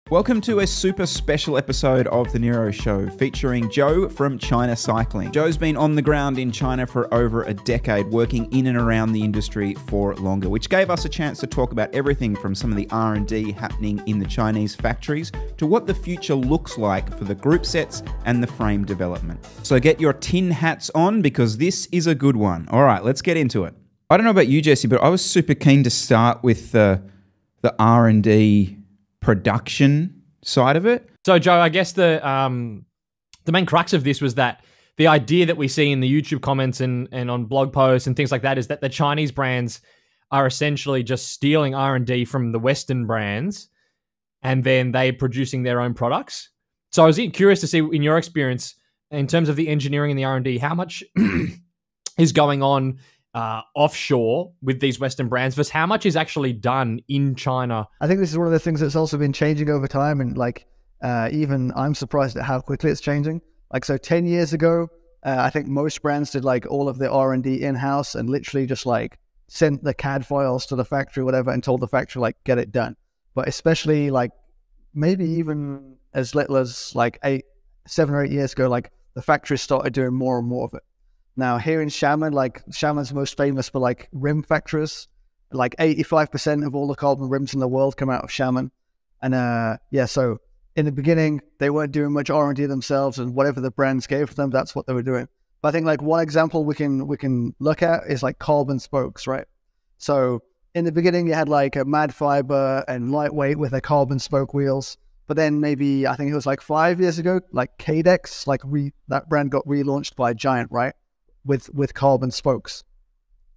Welcome to a super special episode of The Nero Show featuring Joe from China Cycling. Joe's been on the ground in China for over a decade, working in and around the industry for longer, which gave us a chance to talk about everything from some of the R&D happening in the Chinese factories to what the future looks like for the group sets and the frame development. So get your tin hats on because this is a good one. All right, let's get into it. I don't know about you, Jesse, but I was super keen to start with the R&D production side of it. So, Joe, I guess the main crux of this was that the idea that we see in the YouTube comments and on blog posts and things like that is that the Chinese brands are essentially just stealing R&D from the Western brands and then they're producing their own products. So I was curious to see, in your experience, in terms of the engineering and the R&D, how much is going on offshore with these Western brands versus how much is actually done in China? I think this is one of the things that's also been changing over time, and even I'm surprised at how quickly it's changing. So 10 years ago, I think most brands did all of their R&D in-house and literally just sent the CAD files to the factory, whatever, and told the factory get it done. But especially maybe even as little as 7 or 8 years ago, the factories started doing more and more of it. Now, here in Xiamen, Xiamen's most famous for rim factories. 85% of all the carbon rims in the world come out of Xiamen. And so in the beginning, they weren't doing much R&D themselves, and whatever the brands gave them, that's what they were doing. But I think one example we can look at is carbon spokes, right? So in the beginning, you had a mad fiber and lightweight with the carbon spoke wheels. But then maybe, I think it was 5 years ago, Cadex, that brand got relaunched by Giant, right? With carbon spokes.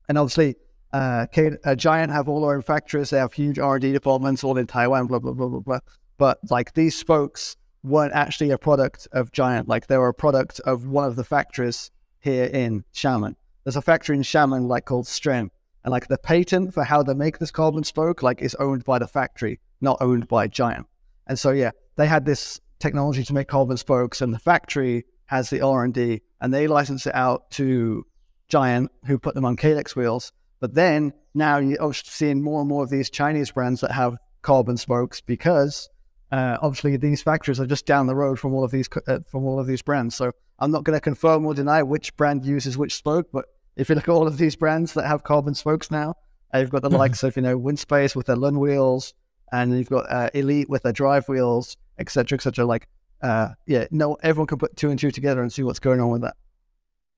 And obviously Giant have all their own factories, they have huge R&D departments all in Taiwan, blah blah blah blah blah. But these spokes weren't actually a product of Giant, they were a product of one of the factories here in Xiamen. There's a factory in Xiamen called Stren, and the patent for how they make this carbon spoke is owned by the factory, not owned by Giant. And so yeah, they had this technology to make carbon spokes, and the factory has the R&D, and they license it out to Giant, who put them on Cadex wheels. But then now you're seeing more and more of these Chinese brands that have carbon spokes because obviously these factories are just down the road from all of these brands. So I'm not going to confirm or deny which brand uses which spoke, but if you look at all of these brands that have carbon spokes now, you've got the likes of Windspace with their Lund wheels, and you've got Elite with their drive wheels, etc., etc. Everyone can put two and two together and see what's going on with that.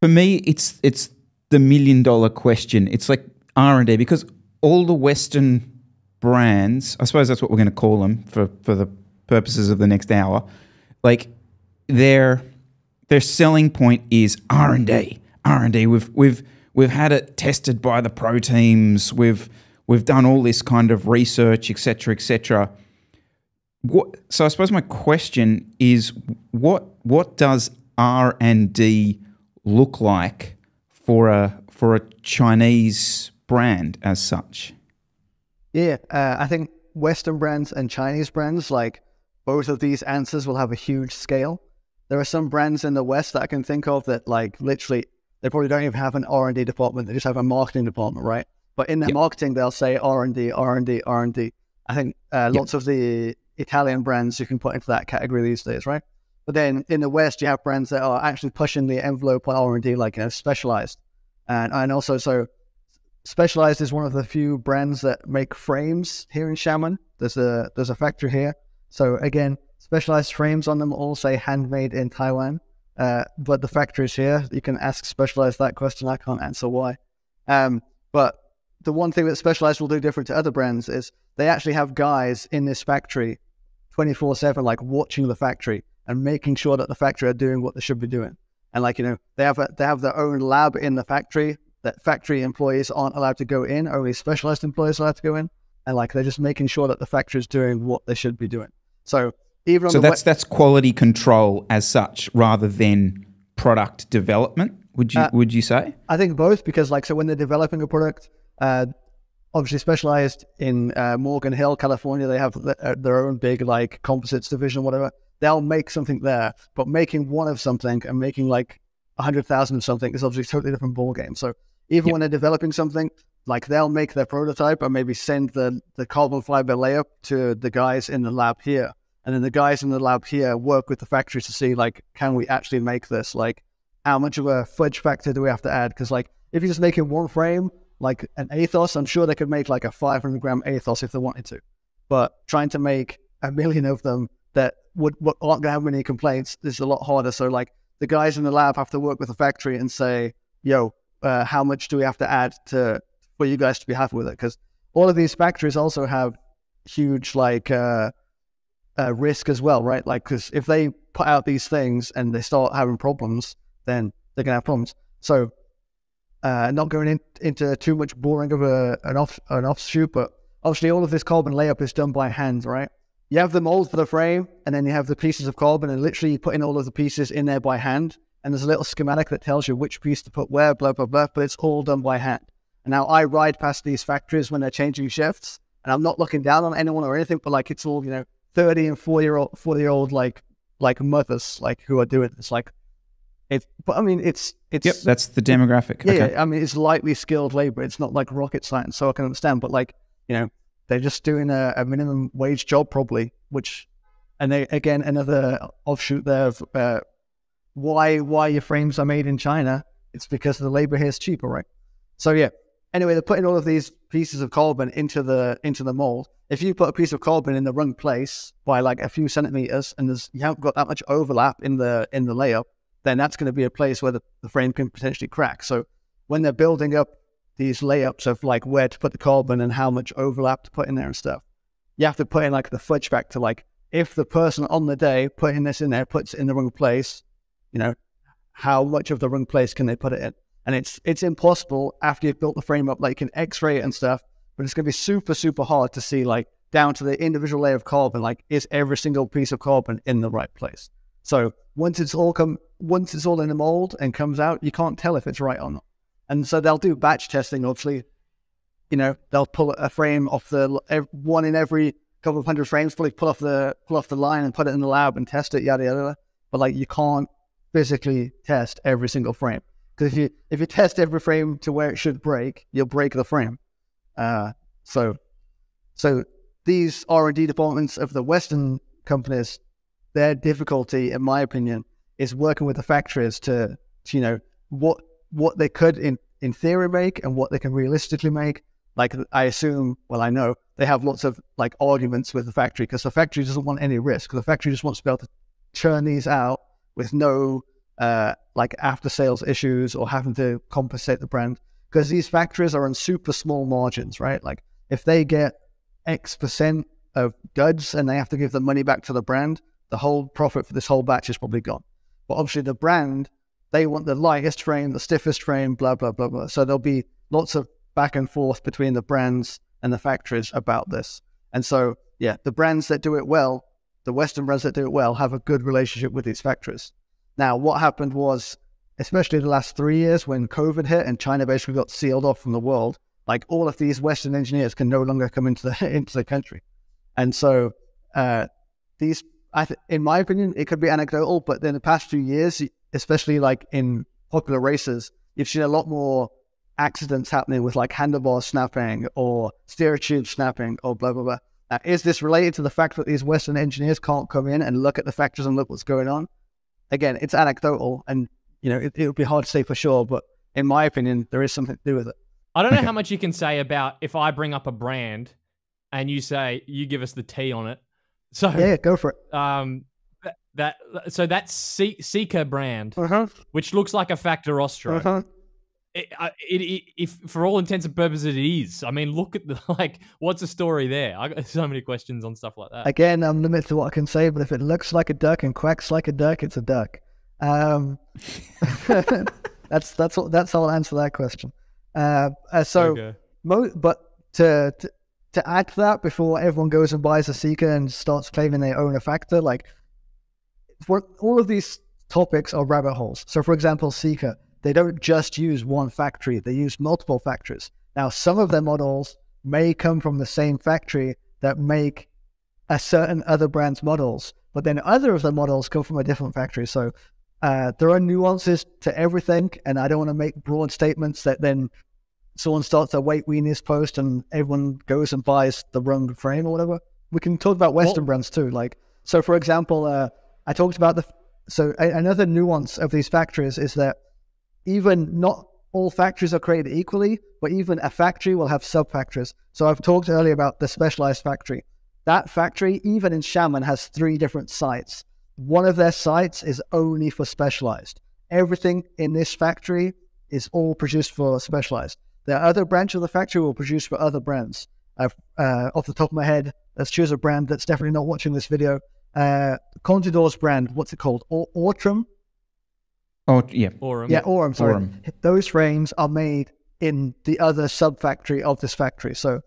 For me, it's the $1 million question. It's R&D, because all the Western brands, I suppose that's what we're going to call them for the purposes of the next hour, their selling point is R&D. R&D. We've had it tested by the pro teams. We've done all this kind of research, etc., etc. So I suppose my question is, what does R&D look like for a Chinese brand as such? Yeah, I think Western brands and Chinese brands, both of these answers will have a huge scale. There are some brands in the West that I can think of that literally they probably don't even have an R&D department. They just have a marketing department, right? But in their marketing, they'll say R&D, R&D, R&D. I think lots of the Italian brands you can put into that category these days, right? But then in the West, you have brands that are actually pushing the envelope on R&D, Specialized. And also, so Specialized is one of the few brands that make frames here in Xiamen. There's a factory here. So again, Specialized frames on them all say handmade in Taiwan. But the factory is here. You can ask Specialized that question. I can't answer why. But the one thing that Specialized will do different to other brands is they actually have guys in this factory 24/7, watching the factory and making sure that the factory are doing what they should be doing. And they have their own lab in the factory that factory employees aren't allowed to go in. Only Specialized employees are allowed to go in. And they're just making sure that the factory is doing what they should be doing. So even on that's quality control as such rather than product development. Would you say? I think both, because so when they're developing a product, obviously Specialized in Morgan Hill, California, they have their own big composites division, whatever. They'll make something there, but making one of something and making 100,000 of something is obviously a totally different ballgame. So even when they're developing something, they'll make their prototype and maybe send the carbon fiber layer to the guys in the lab here. And then the guys in the lab here work with the factory to see, like, can we actually make this? Like, how much of a fudge factor do we have to add? Because, like, if you're just making one frame, like an Athos, I'm sure they could make like a 500-gram Athos if they wanted to. But trying to make 1 million of them that aren't going to have many complaints is a lot harder. So, like, the guys in the lab have to work with the factory and say, yo, how much do we have to add for you guys to be happy with it? Because all of these factories also have huge, like, risk as well, right? Like, because if they put out these things and they start having problems, then they're gonna have problems. So, not going into too much boring of an offshoot, but obviously all of this carbon layup is done by hand, right? You have the mold for the frame, and then you have the pieces of carbon, and literally you put in all of the pieces in there by hand, and there's a little schematic that tells you which piece to put where, blah, blah, blah, but it's all done by hand. And now I ride past these factories when they're changing shifts, and I'm not looking down on anyone or anything, but like, it's all, 30 and 40-year-old like mothers, like, who are doing this. Like, but I mean, it's Yep, that's the demographic. Yeah, Okay. I mean, it's lightly skilled labor. It's not like rocket science, so I can understand. But, like, they're just doing a minimum wage job probably, and they, again, another offshoot there of why your frames are made in China. It's because the labor here is cheaper, right? So yeah. Anyway, they're putting all of these pieces of carbon into the mold. If you put a piece of carbon in the wrong place by like a few centimeters, and you haven't got that much overlap in the layup, then that's going to be a place where the frame can potentially crack. So when they're building up these layups of like where to put the carbon and how much overlap to put in there and stuff, you have to put in like the fudge factor. Like, if the person on the day putting this in there puts it in the wrong place, how much of the wrong place can they put it in? And it's impossible after you've built the frame up. Like, you can X-ray it and stuff, but it's going to be super, super hard to see, like, down to the individual layer of carbon, like, is every single piece of carbon in the right place? So once it's all in the mold and comes out, you can't tell if it's right or not. And so they'll do batch testing, obviously. They'll pull a frame off one in every couple of hundred frames, pull off the line and put it in the lab and test it, yada, yada. But, like, you can't physically test every single frame. Because if you test every frame to where it should break, you'll break the frame. So these R&D departments of the Western companies, their difficulty, in my opinion, is working with the factories to what they could in theory make and what they can realistically make. Like, I know they have lots of like arguments with the factory, because the factory doesn't want any risk. The factory just wants to be able to churn these out with no like after sales issues or having to compensate the brand, because these factories are on super small margins, right? Like, if they get X% of goods and they have to give the money back to the brand, the whole profit for this whole batch is probably gone. But obviously the brand, they want the lightest frame, the stiffest frame, blah, blah, blah, blah. So there'll be lots of back and forth between the brands and the factories about this. And so, yeah, the brands that do it well, the Western brands that do it well, have a good relationship with these factories. Now, what happened was, especially the last 3 years when COVID hit and China basically got sealed off from the world, like, all of these Western engineers can no longer come into the country. And so in my opinion, it could be anecdotal, but in the past few years, especially like in popular races, you've seen a lot more accidents happening with like handlebar snapping or steer tube snapping or blah, blah, blah. Now, is this related to the fact that these Western engineers can't come in and look at the factories and look what's going on? Again, it's anecdotal, and it would be hard to say for sure, but in my opinion, there is something to do with it. I don't know how much you can say about if I bring up a brand and you say, you give us the T on it. So yeah, go for it. That's Sika brand, which looks like a Factor Ostro. If for all intents and purposes it is. I mean, look at what's the story there? I got so many questions on stuff like that. Again, I'm limited to what I can say, but if it looks like a duck and quacks like a duck, it's a duck. That's how I'll answer that question. Okay. But to add to that, before everyone goes and buys a Sika and starts claiming they own a Factor, like, for all of these topics are rabbit holes. So, for example, Sika, they don't just use one factory, they use multiple factories. Now, some of their models may come from the same factory that make a certain other brand's models, but then other of the models come from a different factory. So there are nuances to everything, and I don't want to make broad statements that then someone starts a Weight Weenies post and everyone goes and buys the wrong frame or whatever. We can talk about Western brands too. Like, So, for example, I talked about another nuance of these factories is that even not all factories are created equally, but even a factory will have sub-factories. So I've talked earlier about the specialized factory. That factory, even in Xiamen, has 3 different sites. One of their sites is only for specialized. Everything in this factory is all produced for specialized. The other branch of the factory will produce for other brands. Off the top of my head, let's choose a brand that's definitely not watching this video. Contador's brand, what's it called? Aurum? Oh, yeah. Aurum. Yeah, Aurum, sorry. Aurum. Those frames are made in the other sub-factory of this factory. So,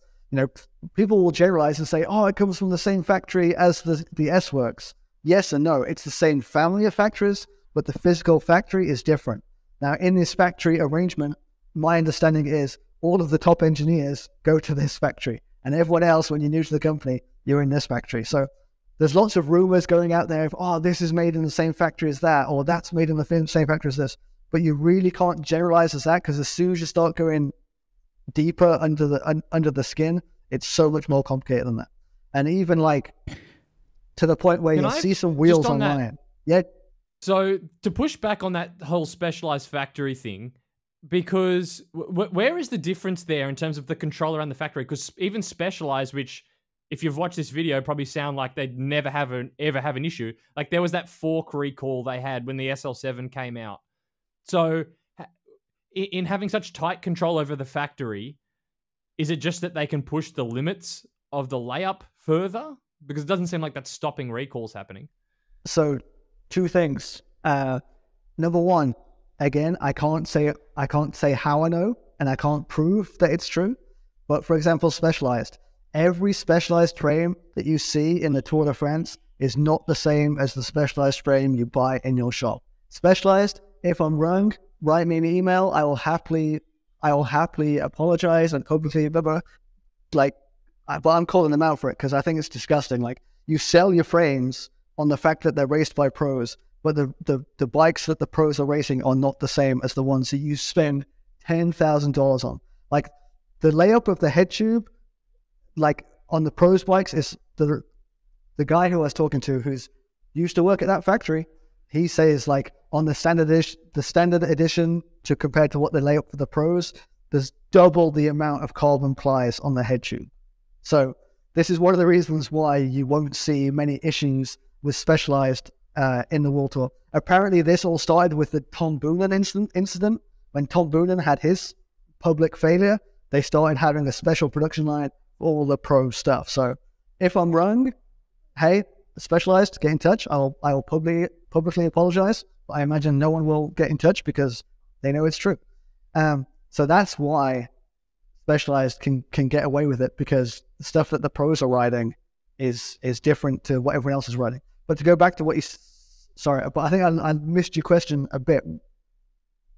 people will generalize and say, oh, it comes from the same factory as the S-Works. Yes and no. It's the same family of factories, but the physical factory is different. Now, in this factory arrangement, my understanding is all of the top engineers go to this factory, and everyone else, when you're new to the company, you're in this factory. So there's lots of rumors going out there of, oh, this is made in the same factory as that, or that's made in the same factory as this. But you really can't generalize as that, because as soon as you start going deeper under the skin, it's so much more complicated than that. And even to the point where you'll see some wheels online. Yeah. So to push back on that whole specialized factory thing, because where is the difference there in terms of the controller and the factory? Because even specialized, which if you've watched this video, probably sound like they'd never ever have an issue. Like there was that fork recall they had when the SL7 came out. So in having such tight control over the factory, is it just that they can push the limits of the layup further? Because it doesn't seem like that's stopping recalls happening. So 2 things. Number 1, again, I can't say how I know, and I can't prove that it's true. But for example, specialized. Every specialized frame that you see in the Tour de France is not the same as the specialized frame you buy in your shop. Specialized, if I'm wrong, write me an email. I will happily apologize and publicly, blah, blah. But I'm calling them out for it because I think it's disgusting. You sell your frames on the fact that they're raced by pros, but the bikes that the pros are racing are not the same as the ones that you spend $10,000 on. The layup of the head tube, on the pros bikes, is the guy who I was talking to who's used to work at that factory. He says on the standard edition to compared to what they lay up for the pros, there's double the amount of carbon plies on the head tube. So this is one of the reasons why you won't see many issues with specialized in the World Tour. Apparently this all started with the Tom Boonen incident. When Tom Boonen had his public failure, they started having a special production line for all the pro stuff. So if I'm wrong, hey, specialized, get in touch. I will publicly apologize, but I imagine no one will get in touch because they know it's true. So that's why specialized can get away with it, because the stuff that the pros are riding is different to what everyone else is riding. But to go back to what sorry, but I think I missed your question a bit.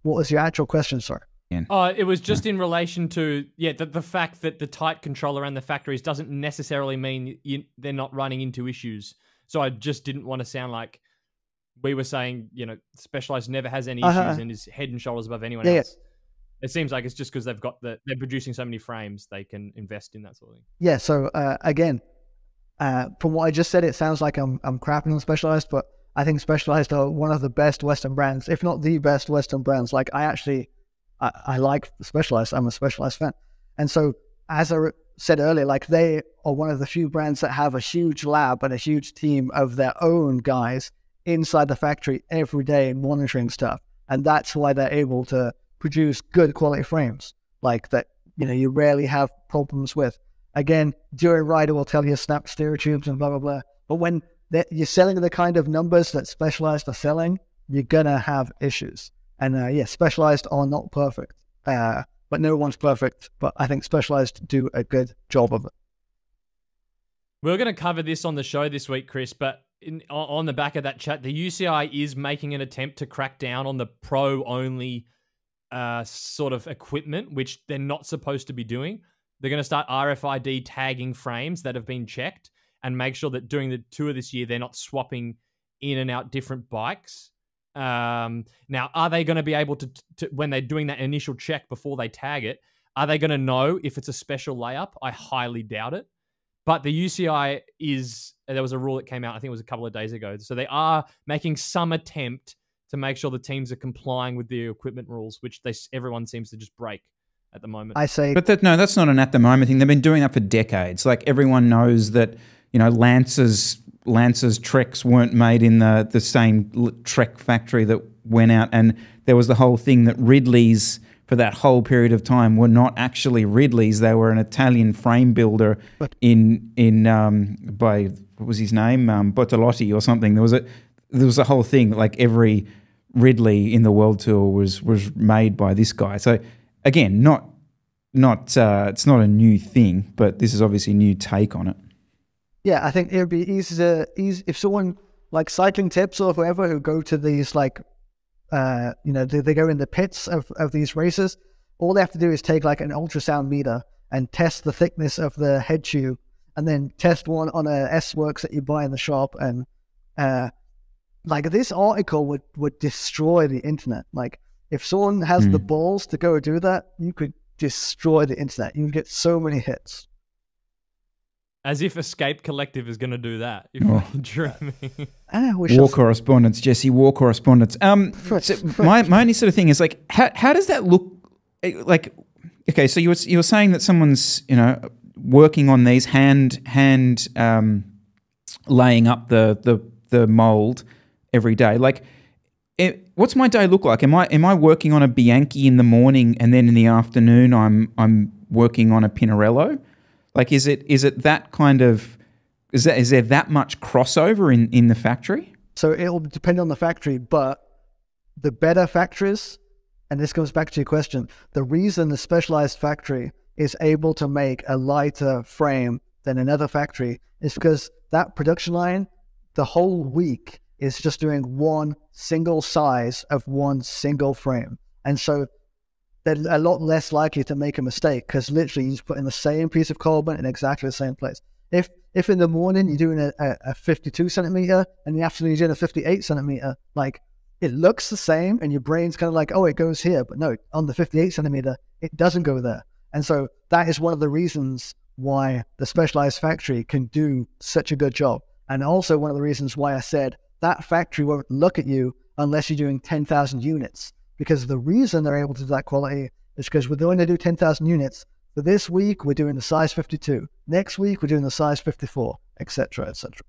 What was your actual question, sorry? It was just in relation to, the fact that the tight control around the factories doesn't necessarily mean they're not running into issues. So I just didn't want to sound like we were saying, Specialized never has any issues and is head and shoulders above anyone else. Yeah. It seems like it's just because they're producing so many frames, they can invest in that sort of thing. Yeah. So again, from what I just said, it sounds like I'm crapping on Specialized, but I think Specialized are one of the best Western brands, if not the best Western brands. I like Specialized. I'm a Specialized fan. And so, as I said earlier, they are one of the few brands that have a huge lab and a huge team of their own guys inside the factory every day monitoring stuff. And that's why they're able to produce good quality frames that, you rarely have problems with. Again, Duran Rider will tell you snap steer tubes and blah, blah, blah. But when you're selling the kind of numbers that Specialized are selling, you're going to have issues. And Specialized are not perfect, but no one's perfect. But I think Specialized do a good job of it. We're going to cover this on the show this week, Chris, but on the back of that chat, the UCI is making an attempt to crack down on the pro-only sort of equipment, which they're not supposed to be doing. They're going to start RFID tagging frames that have been checked and make sure that during the tour this year, they're not swapping in and out different bikes. Now, are they going to be able to, when they're doing that initial check before they tag it, are they going to know if it's a special layup? I highly doubt it. But the UCI there was a rule that came out, I think it was a couple of days ago. So they are making some attempt to make sure the teams are complying with the equipment rules, which everyone seems to just break at the moment. I say, but that's not an at the moment thing. They've been doing that for decades. Like everyone knows that, you know, Lance's Treks weren't made in the same Trek factory that went out, and there was the whole thing that Ridley's for that whole period of time were not actually Ridley's. They were an Italian frame builder by what was his name, Bottolotti or something. There was a whole thing, like every Ridley in the World Tour was made by this guy. So again, it's not a new thing, but this is obviously a new take on it. Yeah, I think it would be easy if someone like Cycling Tips or whoever who go to these like, they go in the pits of these races. All they have to do is take like an ultrasound meter and test the thickness of the head tube, and then test one on a S-Works that you buy in the shop. And like this article would destroy the internet. Like if someone has the balls to go do that, you could destroy the internet. You would get so many hits. As if Escape Collective is going to do that. If you're dreaming. War correspondence, Jesse. War correspondence. My only sort of thing is like, how does that look? Like, okay, so you were saying that someone's working on these hand laying up the mold every day. Like, what's my day look like? Am I working on a Bianchi in the morning, and then in the afternoon I'm working on a Pinarello? Like, is it that kind of, is there that much crossover in the factory? So it'll depend on the factory, but the better factories, and this comes back to your question, the reason the specialized factory is able to make a lighter frame than another factory is because that production line, the whole week, is just doing one single size of one single frame. And so they're a lot less likely to make a mistake because literally you just put in the same piece of carbon in exactly the same place. If in the morning you're doing a 52 centimeter and in the afternoon you're doing a 58 centimeter, like it looks the same and your brain's kind of like, oh, it goes here. But no, on the 58 centimeter, it doesn't go there. And so that is one of the reasons why the specialized factory can do such a good job. And also one of the reasons why I said that factory won't look at you unless you're doing 10,000 units. Because the reason they're able to do that quality is because we're going to do 10,000 units. For this week, we're doing the size 52. Next week, we're doing the size 54, etc., etc.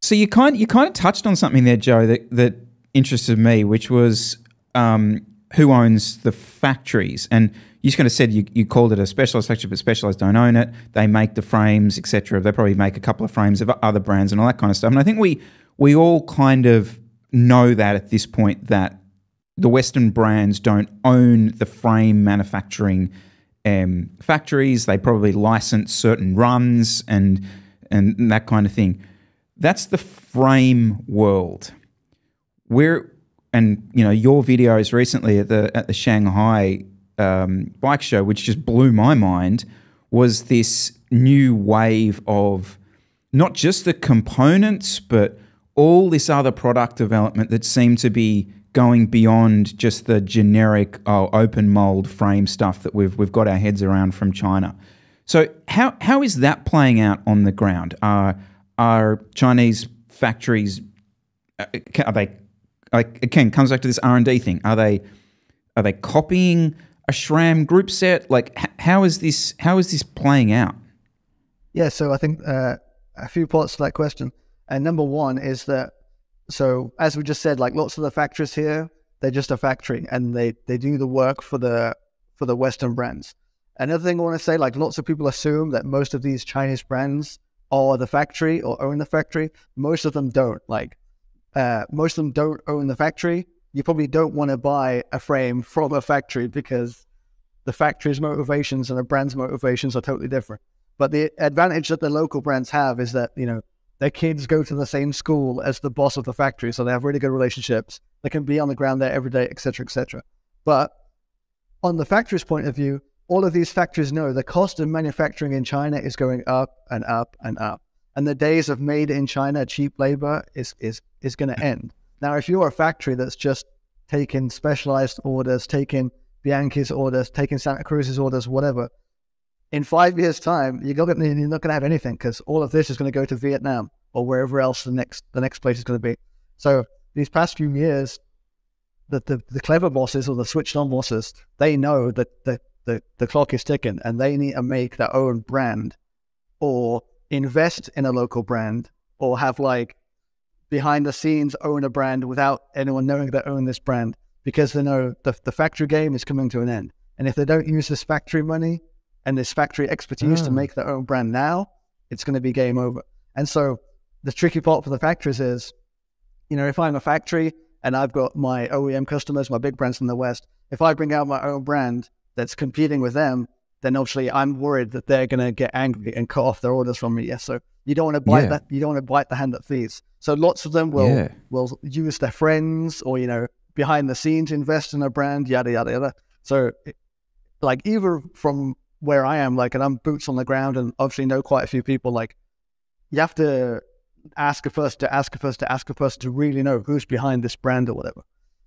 So you kind of touched on something there, Joe, that interested me, which was who owns the factories. And you just kind of said you called it a specialized factory, but specialized don't own it. They make the frames, etc. They probably make a couple of frames of other brands and all that kind of stuff. And I think we all kind of know that at this point that the Western brands don't own the frame manufacturing factories. They probably license certain runs and that kind of thing. That's the frame world. Your videos recently at the Shanghai bike show, which just blew my mind, was this new wave of not just the components, but all this other product development that seemed to be going beyond just the generic open mold frame stuff that we've got our heads around from China. So how is that playing out on the ground? Are Chinese factories, are they, like, again, comes back to this R&D thing. Are they copying a SRAM group set? Like, how is this playing out? Yeah, so I think a few parts to that question. And number one is that, so as we just said, like lots of the factories here, they're just a factory and they do the work for the Western brands. Another thing I want to say, like lots of people assume that most of these Chinese brands are the factory or own the factory. Most of them don't. Like most of them don't own the factory. You probably don't want to buy a frame from a factory because the factory's motivations and the brand's motivations are totally different. But the advantage that the local brands have is that, their kids go to the same school as the boss of the factory, so they have really good relationships. They can be on the ground there every day, etc., etc. But on the factory's point of view, all of these factories know the cost of manufacturing in China is going up and up and up. And the days of made in China cheap labor is going to end. Now, if you're a factory that's just taking specialized orders, taking Bianchi's orders, taking Santa Cruz's orders, whatever, in 5 years' time, you're not going to have anything because all of this is going to go to Vietnam or wherever else the next place is going to be. So these past few years, the clever bosses or the switched on bosses, they know that the clock is ticking and they need to make their own brand or invest in a local brand or have like behind the scenes own a brand without anyone knowing they own this brand, because they know the factory game is coming to an end. And if they don't use this factory money and this factory expertise to make their own brand now, it's going to be game over. And so the tricky part for the factories is, you know, if I'm a factory and I've got my OEM customers, my big brands from the West, if I bring out my own brand that's competing with them, then obviously I'm worried that they're going to get angry and cut off their orders from me. Yes, so you don't want to bite that. You don't want to bite the hand that feeds. So lots of them will use their friends or, you know, behind the scenes invest in a brand, yada yada yada. So, like, either from where I am, like, and I'm boots on the ground, and obviously know quite a few people. Like, you have to ask a person to really know who's behind this brand or whatever.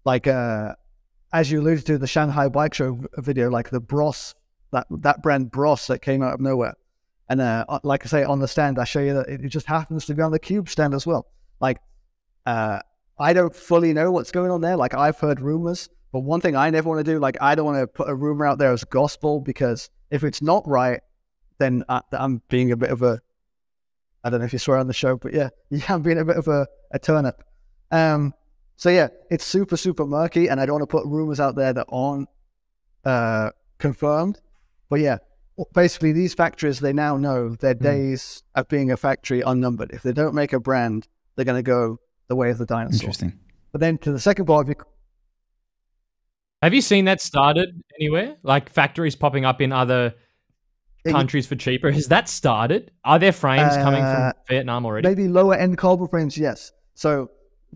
Like, as you alluded to, the Shanghai Bike Show video, like the Bros, that brand Bros that came out of nowhere. And like I say, on the stand, I show you that it just happens to be on the Cube stand as well. Like, I don't fully know what's going on there. Like, I've heard rumors, but one thing I never want to do, like, I don't want to put a rumor out there as gospel, because if it's not right, then I'm being a bit of a, I don't know if you swear on the show, but yeah, I'm being a bit of a turnip. So yeah, it's super, super murky, and I don't want to put rumors out there that aren't confirmed. But yeah, basically these factories, they now know their days of being a factory are numbered. If they don't make a brand, they're going to go the way of the dinosaur. Interesting. But then to the second part of your... Have you seen that started anywhere? Like factories popping up in other countries for cheaper? Has that started? Are there frames coming from Vietnam already? Maybe lower end carbon frames, yes. So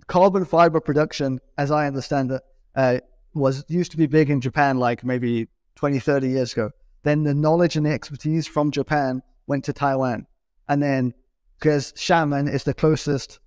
carbon fiber production, as I understand it, used to be big in Japan like maybe 20, 30 years ago. Then the knowledge and the expertise from Japan went to Taiwan. And then, because Xiamen is the closest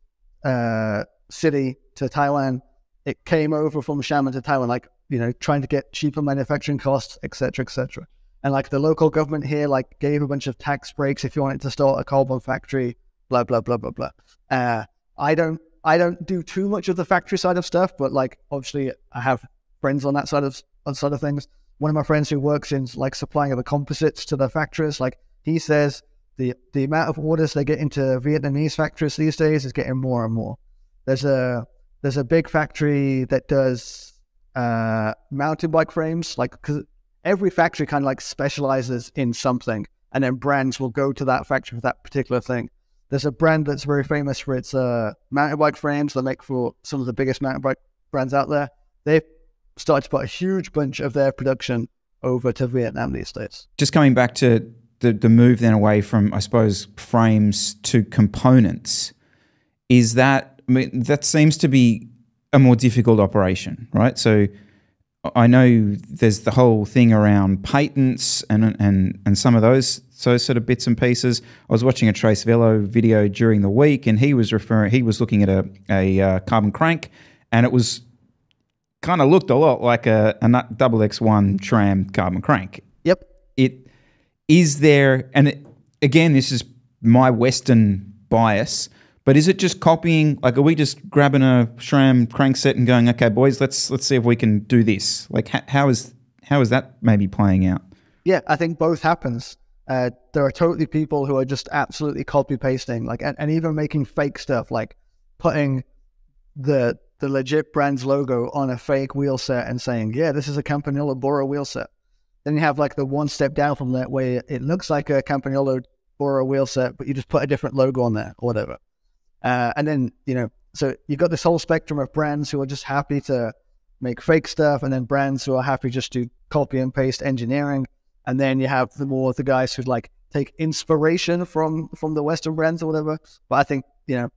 city to Taiwan, it came over from Xiamen to Taiwan, like, you know, trying to get cheaper manufacturing costs, etc., etc. And like the local government here, like, gave a bunch of tax breaks if you wanted to start a carbon factory, blah, blah, blah, blah, blah. I don't do too much of the factory side of stuff, but like, obviously I have friends on that side of things. One of my friends who works in like supplying of the composites to the factories, like, he says the amount of orders they get into Vietnamese factories these days is getting more and more. There's a big factory that does mountain bike frames, like, because every factory kind of like specializes in something, and then brands will go to that factory for that particular thing. There's a brand that's very famous for its mountain bike frames. They make for some of the biggest mountain bike brands out there. They've started to put a huge bunch of their production over to Vietnam these days. Just coming back to the move then away from, I suppose, frames to components, is that, I mean, that seems to be a more difficult operation, right? So I know there's the whole thing around patents and some of those sort of bits and pieces. I was watching a Trace Velo video during the week, and he was looking at a carbon crank, and it was kind of looked a lot like a double X1 SRAM carbon crank. Yep. Again, this is my Western bias, but is it just copying? Like, are we just grabbing a SRAM crank set and going, okay, boys, let's see if we can do this? Like, how is that maybe playing out? Yeah, I think both happens. There are totally people who are just absolutely copy pasting, like, and even making fake stuff, like putting the legit brand's logo on a fake wheel set and saying, yeah, this is a Campagnolo Bora wheel set. Then you have like the one step down from that, where it looks like a Campagnolo Bora wheel set, but you just put a different logo on there or whatever. And then, you know, so you've got this whole spectrum of brands who are just happy to make fake stuff, and then brands who are happy just to copy and paste engineering. And then you have the guys who like take inspiration from the Western brands or whatever. But I think, you know,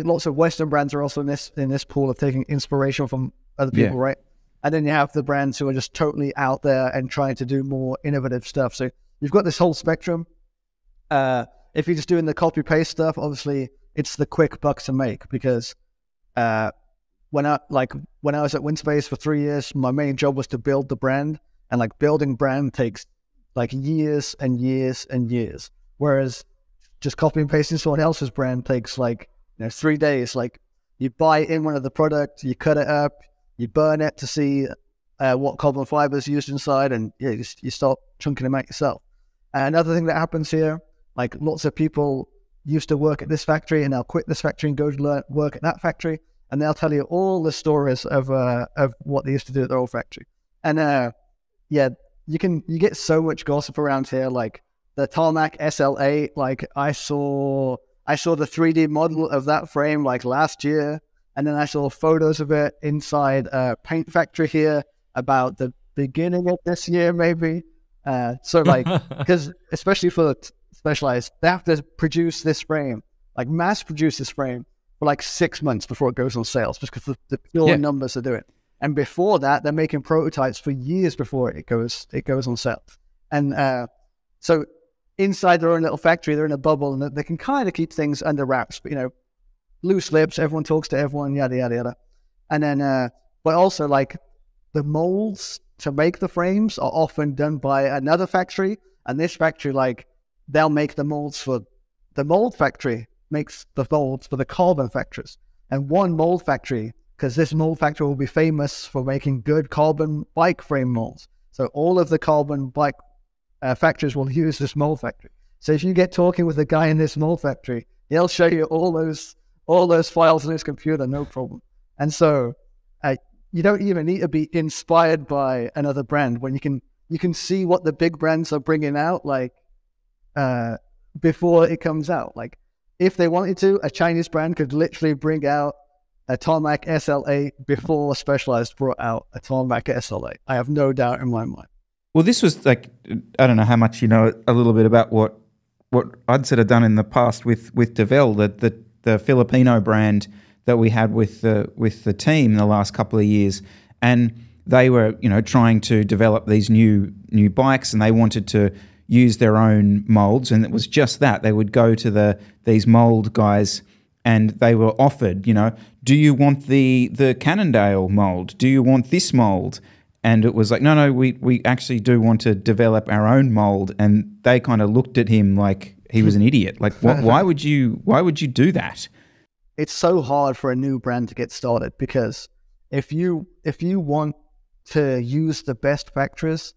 lots of Western brands are also in this pool of taking inspiration from other people, right? And then you have the brands who are just totally out there and trying to do more innovative stuff. So you've got this whole spectrum. If you're just doing the copy paste stuff, obviously it's the quick buck to make, because when I was at WinSpace for 3 years, my main job was to build the brand, and like building brand takes like years and years and years. Whereas just copy and pasting someone else's brand takes like 3 days. Like you buy in one of the product, you cut it up, you burn it to see what carbon fibers used inside, and you start chunking them out yourself. Another thing that happens here, like lots of people used to work at this factory and they'll quit this factory and go to work at that factory, and they'll tell you all the stories of what they used to do at their old factory. And you get so much gossip around here. Like the Tarmac SLA, like I saw the 3D model of that frame like last year, and then I saw photos of it inside a paint factory here about the beginning of this year, maybe. So like, because especially for Specialized, they have to produce this frame, like mass produce this frame for like 6 months before it goes on sales, just because the pure numbers are doing it. And before that, they're making prototypes for years before it goes on sale. And so inside their own little factory, they're in a bubble, and they can kind of keep things under wraps. But loose lips, everyone talks to everyone, yada yada yada. And then, but also like the molds to make the frames are often done by another factory, and this factory, like, they'll make the molds for the mold factory, makes the molds for the carbon factories. And one mold factory, because this mold factory will be famous for making good carbon bike frame molds. So all of the carbon bike factories will use this mold factory. So if you get talking with a guy in this mold factory, he'll show you all those files in his computer, no problem. And so you don't even need to be inspired by another brand when you can see what the big brands are bringing out, like before it comes out. Like if they wanted to, a Chinese brand could literally bring out a Tarmac SLA before Specialized brought out a Tarmac SLA. I have no doubt in my mind. Well, this was like, I don't know how much you know a little bit about what I'd sort of done in the past with Devel, the Filipino brand that we had with the team the last couple of years, and they were trying to develop these new bikes, and they wanted to use their own molds, and it was just that they would go to these mold guys, and they were offered, do you want the Cannondale mold? Do you want this mold? And it was like, no, we actually do want to develop our own mold. And they kind of looked at him like he was an idiot. Like, why would you do that? It's so hard for a new brand to get started, because if you want to use the best factories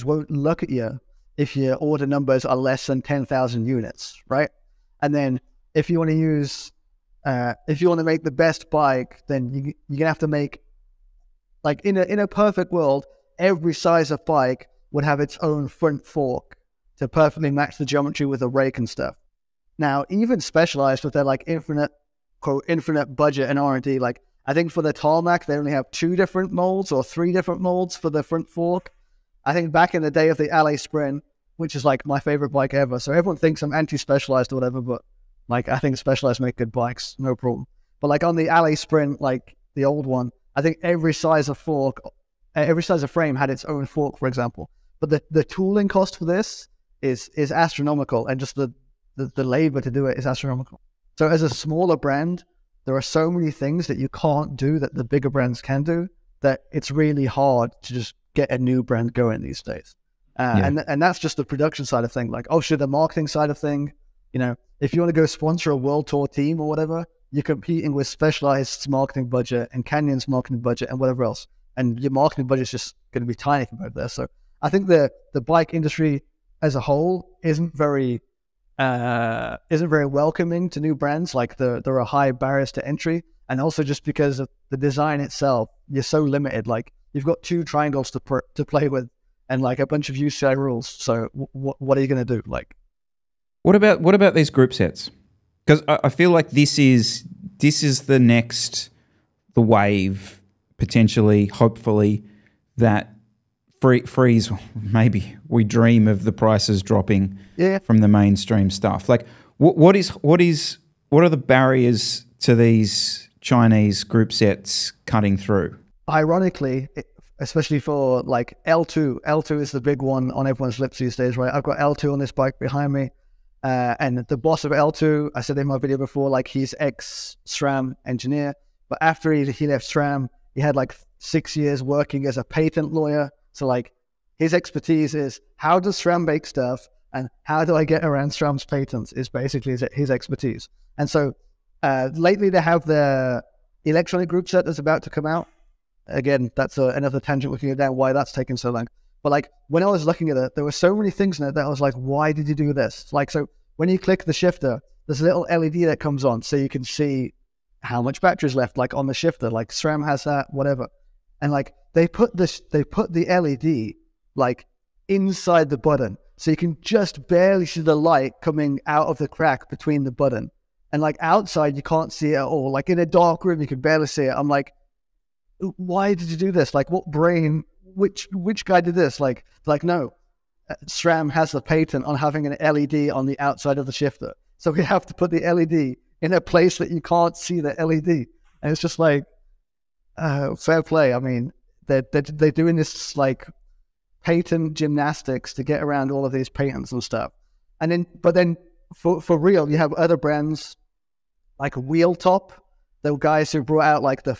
won't look at you if your order numbers are less than 10,000 units, right? And then if you want to make the best bike, then you're gonna have to make, like, in a perfect world, every size of bike would have its own front fork to perfectly match the geometry with a rake and stuff. Now, even Specialized with their like infinite budget and R&D, like I think for the Tarmac, they only have 2 different molds or 3 different molds for the front fork. I think back in the day of the LA Sprint, which is like my favorite bike ever. So everyone thinks I'm anti-Specialized or whatever, but like I think Specialized make good bikes, no problem. But like on the LA Sprint, like the old one, I think every size of frame had its own fork, for example. But the tooling cost for this is astronomical, and just the labor to do it is astronomical. So as a smaller brand, there are so many things that you can't do that the bigger brands can do, that it's really hard to just get a new brand going these days. And that's just the production side of thing. Like, the marketing side of thing, if you want to go sponsor a world tour team or whatever, you're competing with Specialized's marketing budget and Canyon's marketing budget and whatever else. And your marketing budget is just going to be tiny compared to that. So I think the bike industry as a whole isn't very welcoming to new brands. Like there are high barriers to entry, and also just because of the design itself, you're so limited. Like you've got 2 triangles to play with, and like a bunch of UCI rules. So what are you going to do? Like, what about these group sets? Because I feel like this is the wave, potentially, hopefully, that freeze. Maybe we dream of the prices dropping from the mainstream stuff. Like, what are the barriers to these Chinese group sets cutting through? Ironically, especially for like L2 is the big one on everyone's lips these days, right? I've got L2 on this bike behind me. And the boss of L2, I said in my video before, like he's ex-SRAM engineer, but after he left SRAM, he had like 6 years working as a patent lawyer. So like his expertise is how does SRAM make stuff, and how do I get around SRAM's patents is basically his expertise. And so lately they have their electronic group set that's about to come out. Again, that's another tangent we can go down why that's taking so long. But like when I was looking at it, there were so many things in it that I was like, why did you do this? Like, so when you click the shifter, there's a little LED that comes on so you can see how much battery's left, like on the shifter, like SRAM has that, whatever. And like they put the LED like inside the button, so you can just barely see the light coming out of the crack between the button. And like outside, you can't see it at all. Like in a dark room, you can barely see it. I'm like, why did you do this? Like what brain, which guy did this? Like no, SRAM has the patent on having an LED on the outside of the shifter. So we have to put the LED in a place that you can't see the LED. And it's just like, fair play. I mean, they're doing this like patent gymnastics to get around all of these patents and stuff. And then, but then for real, you have other brands like Wheeltop, the guys who brought out like the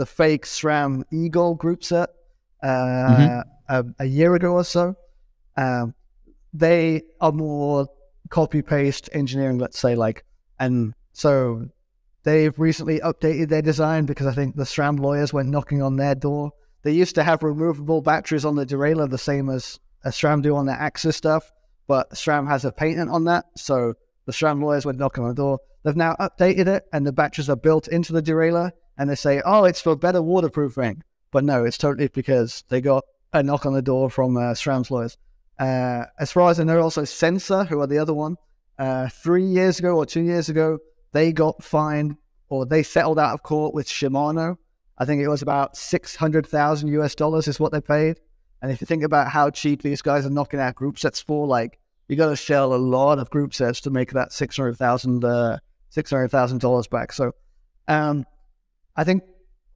fake SRAM Eagle group set a year ago or so. They are more copy-paste engineering, let's say, like, and so they've recently updated their design because I think the SRAM lawyers went knocking on their door. They used to have removable batteries on the derailleur, the same as SRAM do on their Axis stuff, but SRAM has a patent on that, so the SRAM lawyers went knocking on the door. They've now updated it, and the batteries are built into the derailleur, and they say, oh, it's for better waterproofing. But no, it's totally because they got a knock on the door from SRAM's lawyers. As far as I know, also Sensor, who are the other one, 3 years ago or 2 years ago, they got fined, or they settled out of court with Shimano. I think it was about $600,000 is what they paid. And if you think about how cheap these guys are knocking out group sets for, like, you got to shell a lot of group sets to make that $600,000 back. So I think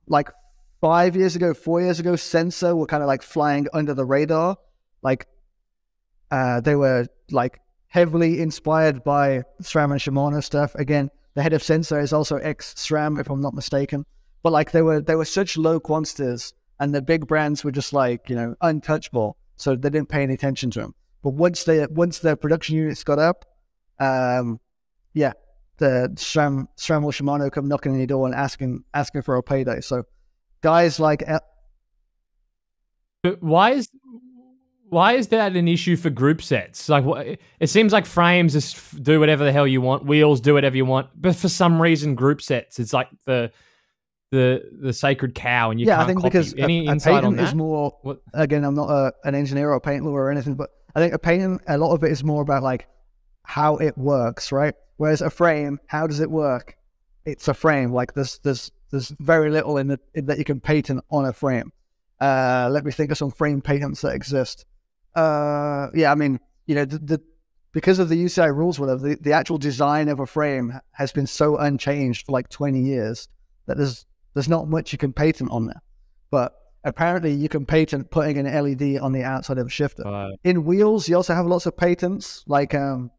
like 4 years ago, Sensor were kind of like flying under the radar. Like they were like heavily inspired by SRAM and Shimano stuff. Again, the head of Sensor is also ex-SRAM, if I'm not mistaken. But like they were such low quantities, and the big brands were just like, you know, untouchable. So they didn't pay any attention to them. But once their production units got up, the SRAM or Shimano come knocking on your door and asking for a payday. So guys like, but why is that an issue for group sets? Like, it seems like frames just do whatever the hell you want, wheels do whatever you want, but for some reason, group sets, it's like the sacred cow, and you can't. I think copy. Because any a insight patent on that? is more. What? Again, I'm not an engineer or a patent lawyer or anything, but I think a patent, a lot of it is more about like how it works, right? Whereas a frame, how does it work? It's a frame. Like there's very little in that you can patent on a frame. Let me think of some frame patents that exist. I mean, you know, because of the UCI rules, whatever, the actual design of a frame has been so unchanged for like 20 years that there's not much you can patent on there. But apparently you can patent putting an LED on the outside of a shifter. In wheels, you also have lots of patents, like, I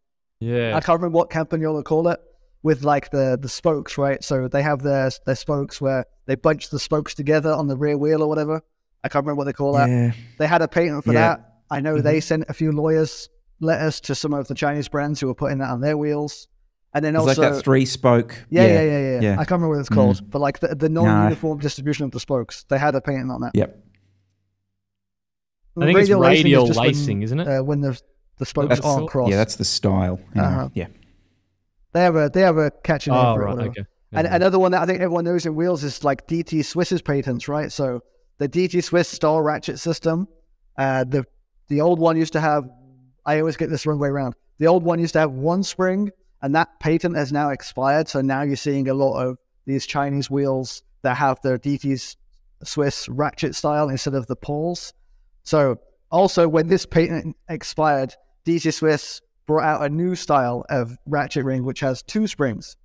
can't remember what Campagnolo call it, with like the spokes, right? So they have their spokes where they bunch the spokes together on the rear wheel or whatever. I can't remember what they call that. They had a patent for that. I know they sent a few lawyers letters to some of the Chinese brands who were putting that on their wheels. And then also, it's like that 3-spoke. Yeah. I can't remember what it's called, but like the non-uniform distribution of the spokes, they had a patent on that. Yep. I think it's radial lacing, isn't it? When the spokes aren't crossed. Yeah, that's the style. Yeah. They have a catching name for it. Right, okay. And another one that I think everyone knows in wheels is like DT Swiss's patents, right? So the DT Swiss stall ratchet system, the old one used to have, I always get this wrong way around. The old one used to have one spring, and that patent has now expired. So now you're seeing a lot of these Chinese wheels that have their DT Swiss ratchet style instead of the pawls. So also when this patent expired, DT Swiss brought out a new style of ratchet ring, which has 2 springs.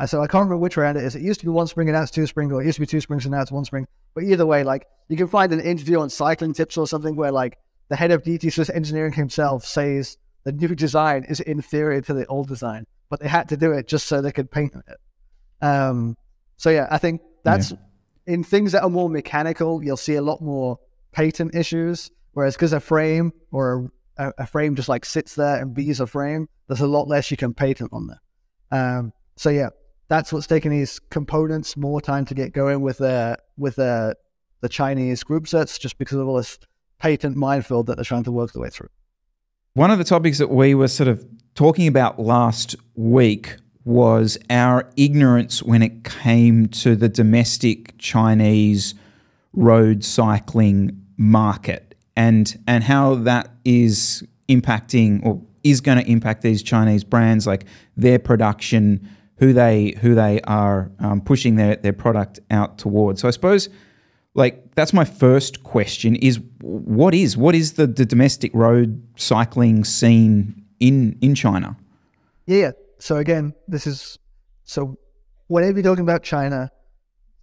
So I can't remember which round it is. It used to be 1 spring and now it's 2 springs, or it used to be 2 springs and now it's 1 spring. But either way, like you can find an interview on Cycling Tips or something where like the head of DT Swiss engineering himself says the new design is inferior to the old design, but they had to do it just so they could paint it. So yeah, I think that's in things that are more mechanical, you'll see a lot more patent issues. Whereas because a frame or a frame just like sits there and be a frame, there's a lot less you can patent on there. So yeah, that's what's taking these components more time to get going with the Chinese group sets, just because of all this patent minefield that they're trying to work their way through. One of the topics that we were sort of talking about last week was our ignorance when it came to the domestic Chinese road cycling market, and how that is impacting or is going to impact these Chinese brands, like their production, who they are pushing their product out towards. So I suppose, like, that's my first question: is what is the domestic road cycling scene in China? Yeah. So again, whenever you're talking about China,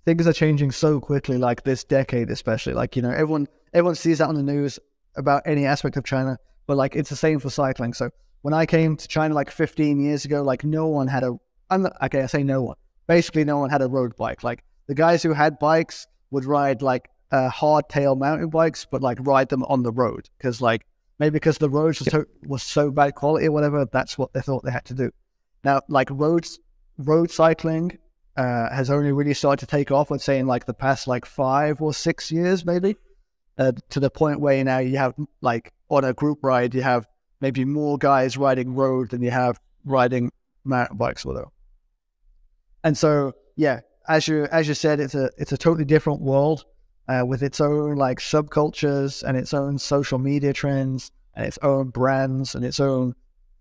things are changing so quickly, like this decade especially. Like, you know, everyone sees that on the news about any aspect of China, but like it's the same for cycling. So when I came to China like 15 years ago, like no one had I say no one. Basically no one had a road bike. Like the guys who had bikes would ride like hardtail mountain bikes, but like ride them on the road. Maybe because the roads was so bad quality or whatever, that's what they thought they had to do. Now, like road cycling has only really started to take off, I'd say, in like the past like 5 or 6 years, maybe, to the point where now you have like on a group ride, you have maybe more guys riding road than you have riding mountain bikes, whatever. And so, yeah, as you said, it's a totally different world with its own like subcultures and its own social media trends and its own brands and its own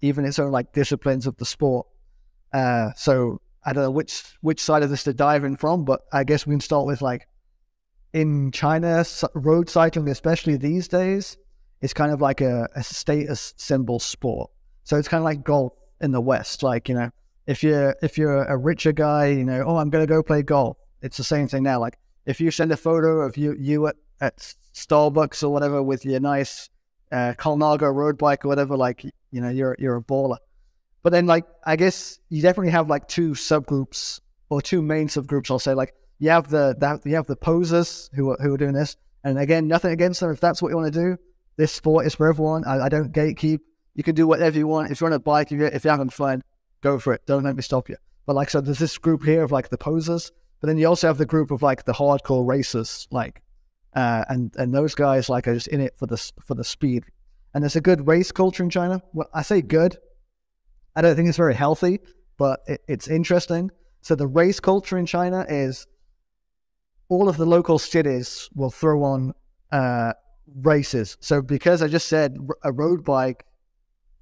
like disciplines of the sport. So I don't know which side of this to dive in from, but I guess we can start with like in China, road cycling, especially these days, is kind of like a status symbol sport. So it's kind of like golf in the West. Like, you know, if you're a richer guy, you know, oh, I'm going to go play golf. It's the same thing now. Like if you send a photo of you at Starbucks or whatever with your nice Colnago road bike or whatever, like, you know, you're a baller. But then, like, I guess you definitely have like two subgroups or two main subgroups. I'll say, like, you have the posers who are doing this, and again, nothing against them. If that's what you want to do, this sport is for everyone. I don't gatekeep. You can do whatever you want. If you're on a bike, if you're having fun, go for it. Don't let me stop you. But like, so there's this group here of like the posers, but then you also have the group of like the hardcore racers, like, and those guys like are just in it for the speed. And there's a good race culture in China. Well, I say good. I don't think it's very healthy, but it's interesting. So the race culture in China is all of the local cities will throw on races. So because I just said a road bike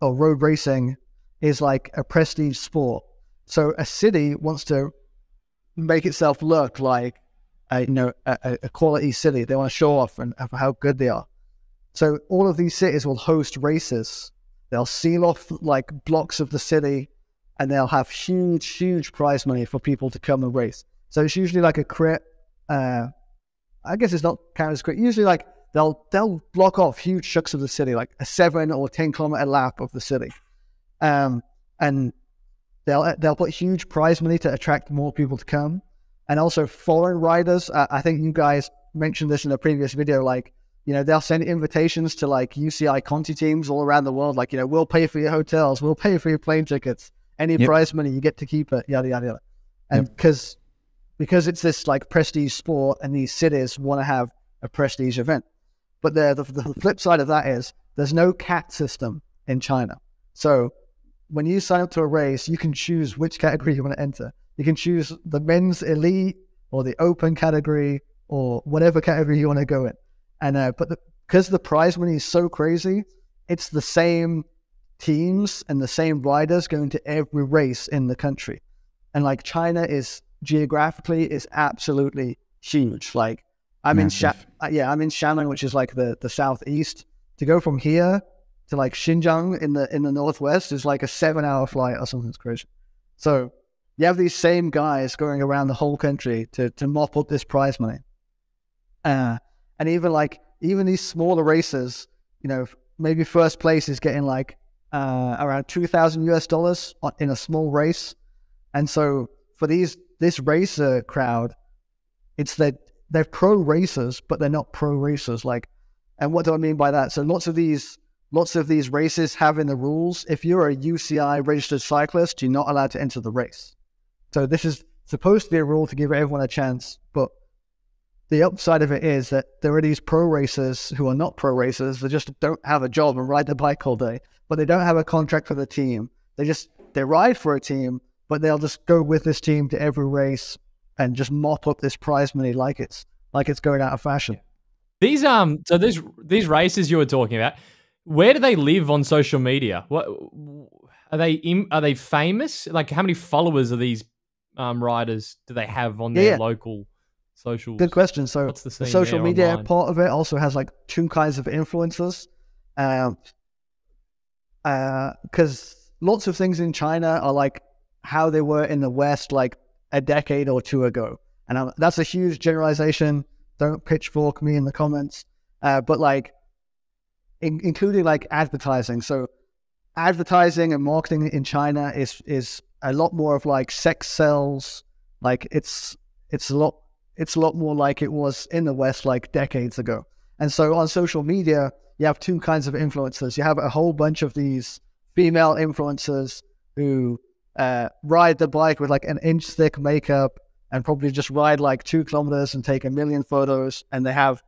or road racing is like a prestige sport. So a city wants to make itself look like a quality city. They want to show off and how good they are. So all of these cities will host races. They'll seal off like blocks of the city, and they'll have huge prize money for people to come and race. So it's usually like a crit. I guess it's not counted as crit. Usually, like they'll block off huge chunks of the city, like a 7 or 10 kilometer lap of the city, and they'll put huge prize money to attract more people to come, and also foreign riders. I think you guys mentioned this in a previous video, like, you know, they'll send invitations to like UCI Conti teams all around the world. Like, you know, we'll pay for your hotels, we'll pay for your plane tickets, any prize money, you get to keep it, yada, yada, yada. And because it's this like prestige sport and these cities want to have a prestige event. But the flip side of that is there's no CAT system in China. So when you sign up to a race, you can choose which category you want to enter. You can choose the men's elite or the open category or whatever category you want to go in. And because the prize money is so crazy, it's the same teams and the same riders going to every race in the country. And like China is geographically is absolutely huge. Like I'm in Xiamen, which is like the southeast. To go from here to like Xinjiang in the northwest is like a 7-hour flight or something crazy. So you have these same guys going around the whole country to mop up this prize money. And even these smaller races, you know, maybe first place is getting like around $2,000 in a small race. And so for this racer crowd, it's that they're pro racers, but they're not pro racers. Like And what do I mean by that? So lots of these races have in the rules, if you're a UCI registered cyclist, you're not allowed to enter the race. So this is supposed to be a rule to give everyone a chance, but the upside of it is that there are these pro racers who are not pro racers. They just don't have a job and ride their bike all day, but they don't have a contract for the team. They ride for a team, but they'll just go with this team to every race and just mop up this prize money like it's going out of fashion. These these races you were talking about, where do they live on social media? What are they famous? Like, how many followers are these riders do they have on their local socials? Good question. So what's the social media online? part of it also has like two kinds of influencers, because lots of things in China are like how they were in the West like a decade or two ago, and that's a huge generalization. Don't pitchfork me in the comments, but like including like advertising. So advertising and marketing in China is a lot more of like sex sells. Like it's a lot more like it was in the West like decades ago. And so on social media, you have two kinds of influencers. You have a whole bunch of these female influencers who ride the bike with like an inch thick makeup and probably just ride like 2 kilometers and take 1 million photos. And they have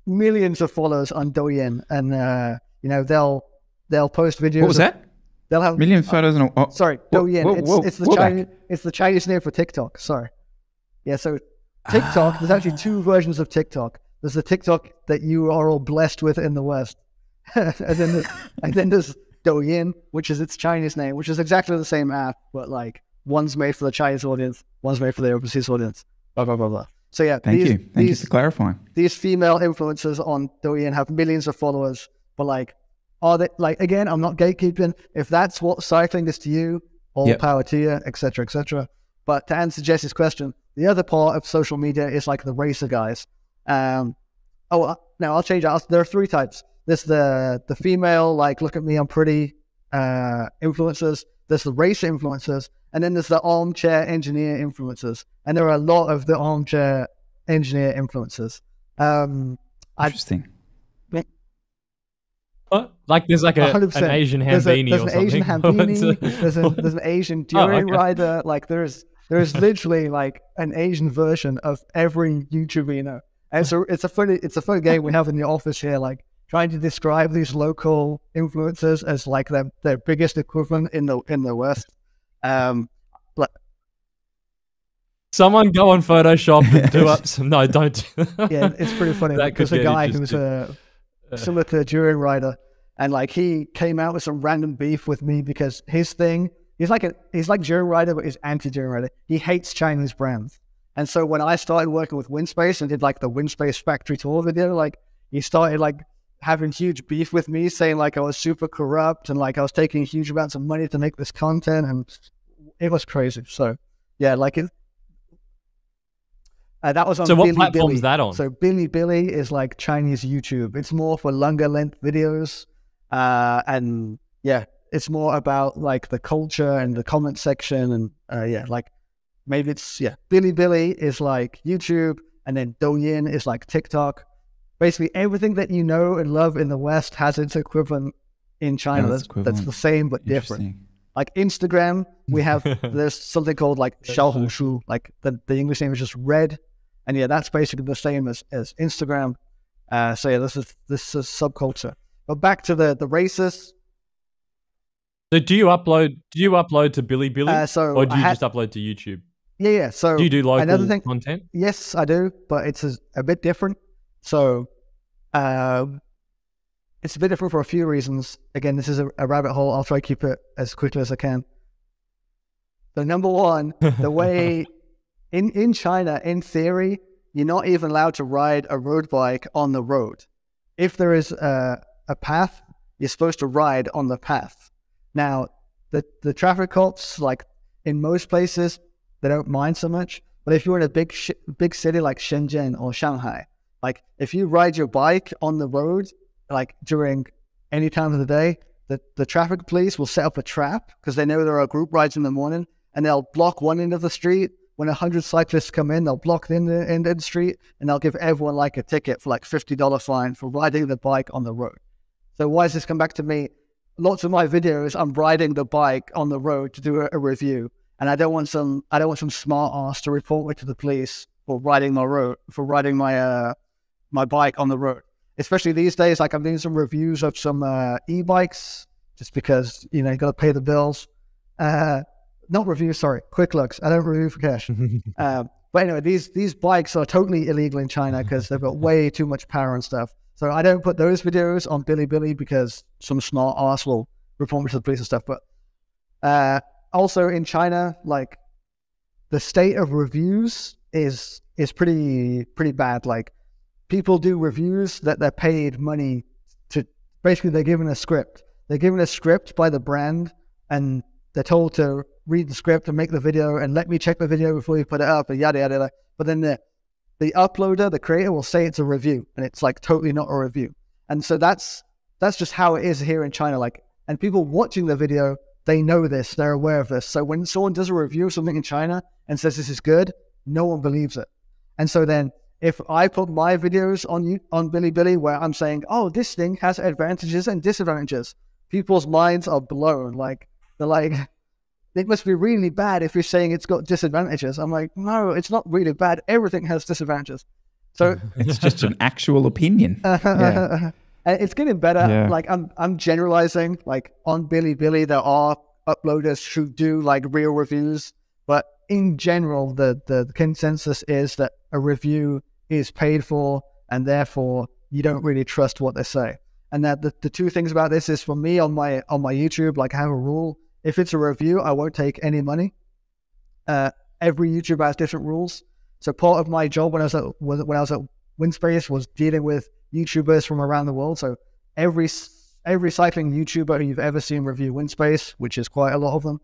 millions of followers on Douyin. And, you know, they'll post videos. What was that? They'll have million photos and sorry, Douyin. It's the Chinese name for TikTok. Sorry. Yeah, so TikTok, there's actually two versions of TikTok. There's the TikTok that you are all blessed with in the West. and then there's Douyin, which is its Chinese name, which is exactly the same app, but like one's made for the Chinese audience, one's made for the overseas audience, blah, blah, blah, blah. So yeah, Thank you for clarifying. These female influencers on Douyin have millions of followers, but like, are they, like, again, I'm not gatekeeping. If that's what cycling is to you, all power to you, etc., etc. But to answer Jesse's question, the other part of social media is like the racer guys. Now I'll change it. There are 3 types. There's the female, like, look at me, I'm pretty, influencers. There's the racer influencers. And then there's the armchair engineer influencers. And there are a lot of the armchair engineer influencers. Interesting. Like there's like an Asian Hambini there's or an something. Asian Hambini. there's an Asian touring rider. Like there's literally like an Asian version of every YouTuber you know. And so it's a funny game we have in the office here, like trying to describe these local influencers as like their biggest equivalent in the West. Someone go on Photoshop and do up some. No, don't. Yeah, it's pretty funny. There's a guy who's similar to a touring rider, and like he came out with some random beef with me because his thing, he's like touring rider, but he's anti-touring rider. He hates Chinese brands. And so when I started working with WinSpace and did like the WinSpace factory tour video, like he started like having huge beef with me, saying like I was super corrupt and like I was taking huge amounts of money to make this content, and it was crazy. So yeah, like it. That was on so what Bilibili. platform's that on? So Bilibili is like Chinese YouTube. It's more for longer length videos. And yeah, it's more about like the culture and the comment section. And yeah, like maybe it's, yeah, Bilibili is like YouTube, and then Douyin is like TikTok. Basically everything that you know and love in the West has its equivalent in China. That's the same but different. Like Instagram, we have, there's something called like Xiaohongshu, like the English name is just Red. And yeah, that's basically the same as Instagram. So yeah, this is subculture. But back to the races. So do you upload to Bilibili, or do you just upload to YouTube? Yeah. So do you do local content? Yes, I do, but it's a bit different. So it's a bit different for a few reasons. Again, this is a rabbit hole. I'll try to keep it as quickly as I can. So number one, the way in China, in theory, you're not even allowed to ride a road bike on the road. If there is a path, you're supposed to ride on the path. Now, the traffic cops, like in most places, they don't mind so much. But if you're in a big city like Shenzhen or Shanghai, like if you ride your bike on the road, like during any time of the day, the traffic police will set up a trap because they know there are group rides in the morning, and they'll block one end of the street when 100 cyclists come in, they'll block the in the street and they'll give everyone like a ticket for like $50 fine for riding the bike on the road. So why does this come back to me? Lots of my videos, I'm riding the bike on the road to do a review, and I don't want some smart ass to report me to the police for riding my my bike on the road. Especially these days, like I'm doing some reviews of some e-bikes, just because you got to pay the bills. Not reviews, sorry, quick looks. I don't review for cash. But anyway, these bikes are totally illegal in China because they've got way too much power and stuff. So I don't put those videos on Bilibili because some smart arse will report me to the police and stuff. But also in China, like the state of reviews is pretty bad. Like people do reviews that they're paid money to. Basically, they're given a script. They're given a script by the brand, and they're told to read the script and make the video and let me check the video before you put it up and yada yada yada. But then the uploader, the creator, will say it's a review, and it's like totally not a review. And so that's just how it is here in China. Like, and people watching the video, they know this, they're aware of this. So when someone does a review of something in China and says this is good, no one believes it. And so then if I put my videos on Bilibili where I'm saying, oh, this thing has advantages and disadvantages, people's minds are blown. Like they're like, it must be really bad if you're saying it's got disadvantages. I'm like, no, it's not really bad. Everything has disadvantages. So it's just an actual opinion. Yeah. It's getting better. Yeah. Like I'm generalizing. Like on Bilibili, there are uploaders who do like real reviews, but in general, the consensus is that a review is paid for, and therefore you don't really trust what they say. And that the two things about this is, for me on my YouTube, like I have a rule. If it's a review, I won't take any money. Every YouTuber has different rules. So part of my job when I was at WinSpace was dealing with YouTubers from around the world. So every cycling YouTuber who you've ever seen review WinSpace, which is quite a lot of them,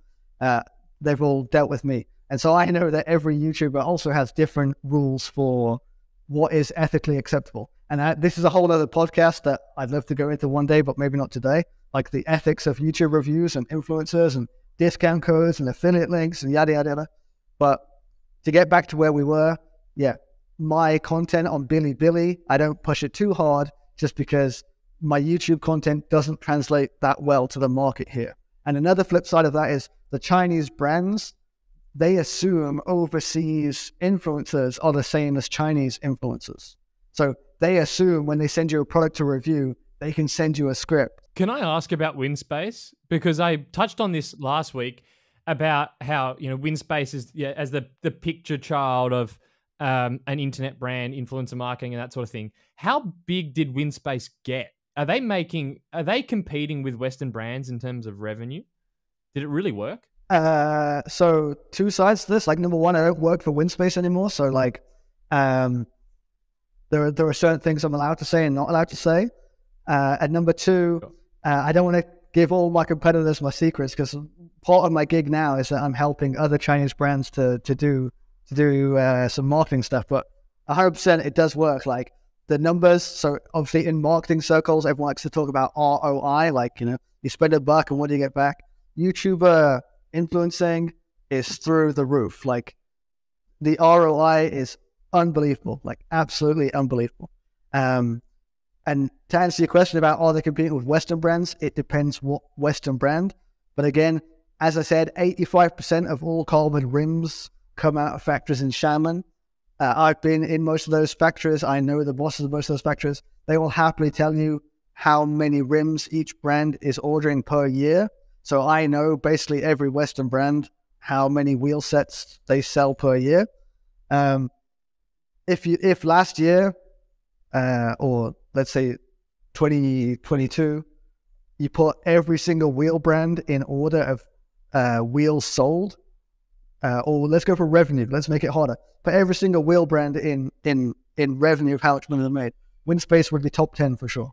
they've all dealt with me. And so I know that every YouTuber also has different rules for what is ethically acceptable. And this is a whole other podcast that I'd love to go into one day, but maybe not today. Like the ethics of YouTube reviews and influencers and discount codes and affiliate links and yada, yada, yada. But to get back to where we were, yeah, my content on Bilibili, I don't push it too hard just because my YouTube content doesn't translate that well to the market here. And another flip side of that is the Chinese brands, they assume overseas influencers are the same as Chinese influencers. So they assume when they send you a product to review, they can send you a script. Can I ask about WinSpace? Because I touched on this last week about how, WinSpace is as the picture child of an internet brand, influencer marketing and that sort of thing. How big did WinSpace get? Are they competing with Western brands in terms of revenue? Did it really work? So two sides to this. Like, number one, I don't work for WinSpace anymore. So like, there are certain things I'm allowed to say and not allowed to say. And number two, I don't want to give all my competitors my secrets, because part of my gig now is that I'm helping other Chinese brands to do some marketing stuff. But 100% it does work. Like the numbers. So obviously in marketing circles, everyone likes to talk about ROI. Like, you spend $1 and what do you get back? YouTuber influencing is through the roof. Like the ROI is unbelievable, like absolutely unbelievable. And to answer your question about are they competing with Western brands, it depends what Western brand. But again, as I said, 85% of all carbon rims come out of factories in Xiamen. I've been in most of those factories. I know the bosses of most of those factories. They will happily tell you how many rims each brand is ordering per year. So I know basically every Western brand, how many wheel sets they sell per year. If last year, or let's say 2022, you put every single wheel brand in order of wheels sold, or let's go for revenue. Let's make it harder. Put every single wheel brand in revenue of how much money they made. WinSpace would be top 10 for sure.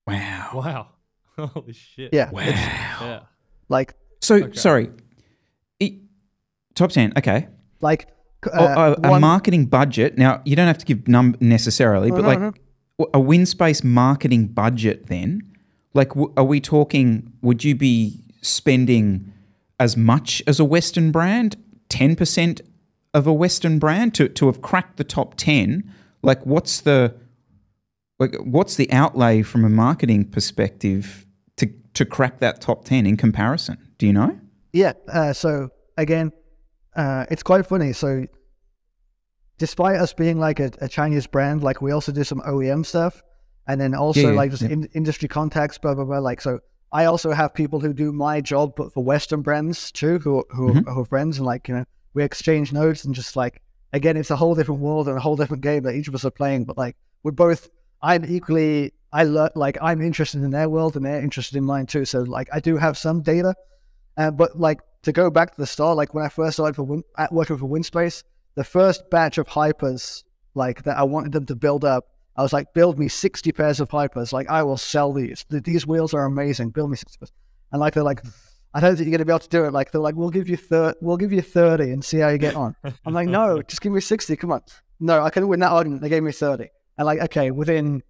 Wow. Holy shit. Yeah. Wow. Yeah. Like. So, okay. Sorry. Top 10. Okay. Like. A marketing budget. Now, you don't have to give necessarily, but a WinSpace marketing budget then, like, are we talking, would you be spending as much as a Western brand, 10% of a Western brand to have cracked the top 10? Like, what's the outlay from a marketing perspective to crack that top 10 in comparison? Do you know? Yeah. So again, it's quite funny. So despite us being like a Chinese brand, like we also do some OEM stuff, and then also industry contacts, blah blah blah. Like, so I also have people who do my job, but for Western brands too, who are friends, and like, you know, we exchange notes, and just like, again, it's a whole different world and a whole different game that each of us are playing. But like, we're both, I'm interested in their world and they're interested in mine too. So like, I do have some data, but like, to go back to the start, like when I first started working for WinSpace, the first batch of hypers, like that I wanted them to build up, I was like, build me 60 pairs of hypers. Like, I will sell these. These wheels are amazing. Build me 60 pairs. And like, they're like, I don't think you're going to be able to do it. Like, they're like, we'll give you 30 and see how you get on. I'm like, no, just give me 60. Come on. No, I couldn't win that argument. They gave me 30. And like, okay, within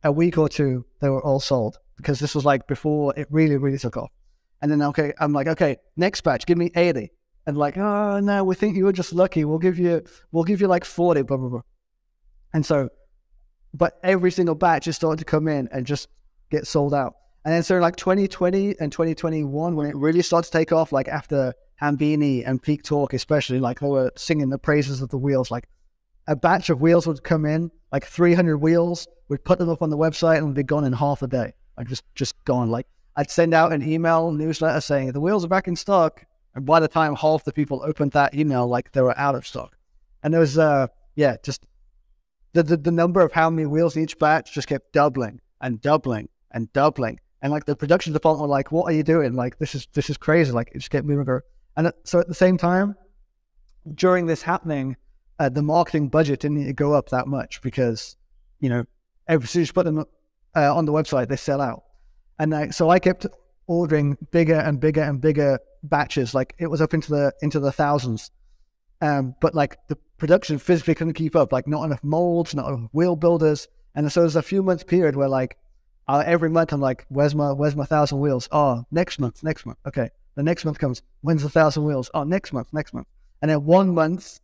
a week or two, they were all sold, because this was like before it really, really took off. And then, okay, I'm like, okay, next batch, give me 80. And like, oh no, we think you were just lucky. We'll give you like 40, blah, blah, blah. And so, but every single batch is starting to come in and just get sold out. And then so like 2020 and 2021, when it really started to take off, like after Hambini and Peak Talk especially, like they were singing the praises of the wheels. Like a batch of wheels would come in, like 300 wheels, we'd put them up on the website and they'd be gone in half a day. Like just gone. Like I'd send out an email newsletter saying the wheels are back in stock. And by the time half the people opened that email, like they were out of stock. And there was, just the number of how many wheels in each batch just kept doubling and doubling and doubling. And like the production department were like, what are you doing? Like, this is crazy. Like, it just kept moving. And so at the same time, during this happening, the marketing budget didn't need to go up that much, because, you know, as soon as you put them on the website, they sell out. And so I kept ordering bigger and bigger and bigger batches. Like, it was up into the thousands. But like the production physically couldn't keep up. Like, not enough molds, not enough wheel builders. And so there's a few months period where like every month I'm like, where's my 1,000 wheels? Oh, next month. Okay. The next month comes. When's the 1,000 wheels? Oh, next month. And then 1 month,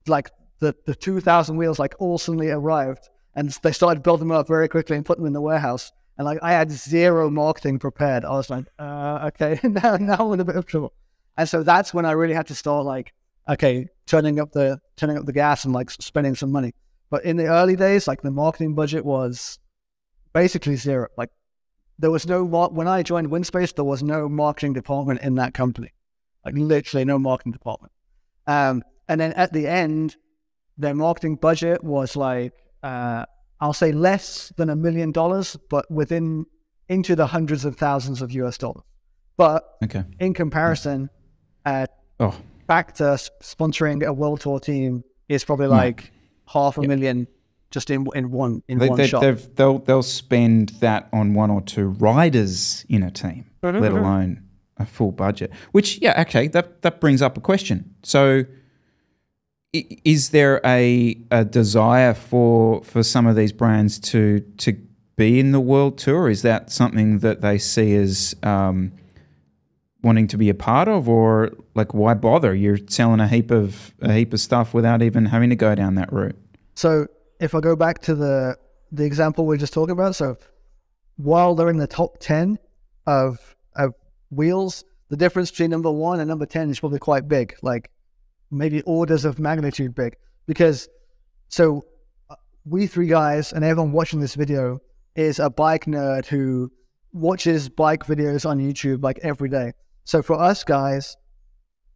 like the 2,000 wheels like all suddenly arrived, and they started building them up very quickly and putting them in the warehouse. And like, I had zero marketing prepared. I was like, okay, now I'm in a bit of trouble. And so that's when I really had to start like, okay, turning up the gas and like spending some money. But in the early days, like the marketing budget was basically zero. Like, there was no when I joined WinSpace, there was no marketing department in that company. Like, literally no marketing department. And then at the end, their marketing budget was like, I'll say less than $1 million, but into the hundreds of thousands of US dollars. But in comparison, back to Sponsoring a world tour team is probably like $500,000 just in one shot. They'll spend that on one or two riders in a team, let alone a full budget. Which, that brings up a question. So, is there a desire for some of these brands to be in the world tour? Is that something that they see as wanting to be a part of, or like, why bother? You're selling a heap of stuff without even having to go down that route. So if I go back to the example we are just talking about, so while they're in the top 10 of wheels, the difference between number 1 and number 10 is probably quite big, like maybe orders of magnitude big. Because so we three guys and everyone watching this video is a bike nerd who watches bike videos on YouTube like every day. So for us guys,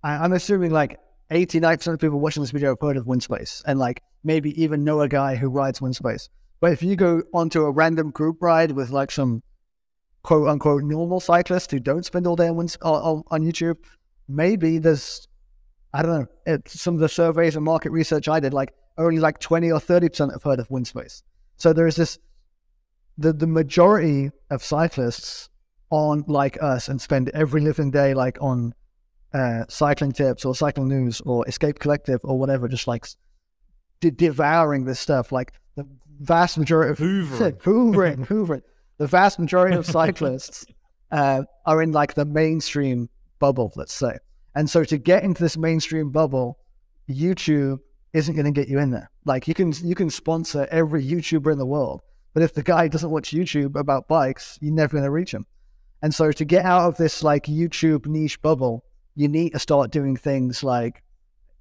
I'm assuming like 89% of people watching this video have heard of WinSpace, and like maybe even know a guy who rides WinSpace. But if you go onto a random group ride with like some quote unquote normal cyclists who don't spend all day on YouTube, maybe there's, I don't know, some of the surveys and market research I did, like only like 20 or 30% have heard of WinSpace. So there's this, the majority of cyclists aren't like us and spend every living day like on cycling tips or cycling news or Escape Collective or whatever, just like devouring this stuff. Like the vast majority of hoovering. The vast majority of cyclists are in like the mainstream bubble, let's say. And so to get into this mainstream bubble, YouTube isn't going to get you in there. Like you can sponsor every YouTuber in the world, but if the guy doesn't watch YouTube about bikes, you're never going to reach him. And so to get out of this like YouTube niche bubble, you need to start doing things like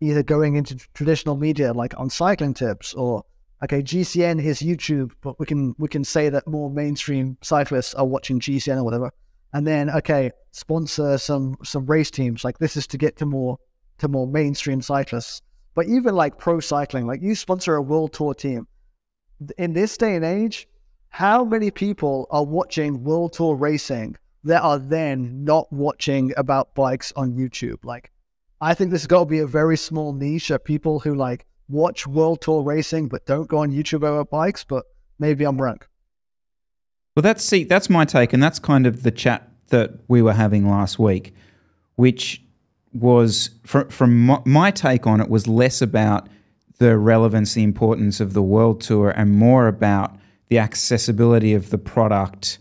either going into traditional media, like on cycling tips, or okay, GCN is YouTube, but we can say that more mainstream cyclists are watching GCN or whatever. And then okay, sponsor some race teams. Like this is to get to more mainstream cyclists. But even like pro cycling, like you sponsor a world tour team. In this day and age, how many people are watching world tour racing that are then not watching about bikes on YouTube? Like, I think this has got to be a very small niche of people who like watch world tour racing but don't go on YouTube about bikes, but maybe I'm wrong. Well, that's my take, and that's kind of the chat that we were having last week, which was, from my take on it, was less about the relevance, the importance of the world tour, and more about the accessibility of the product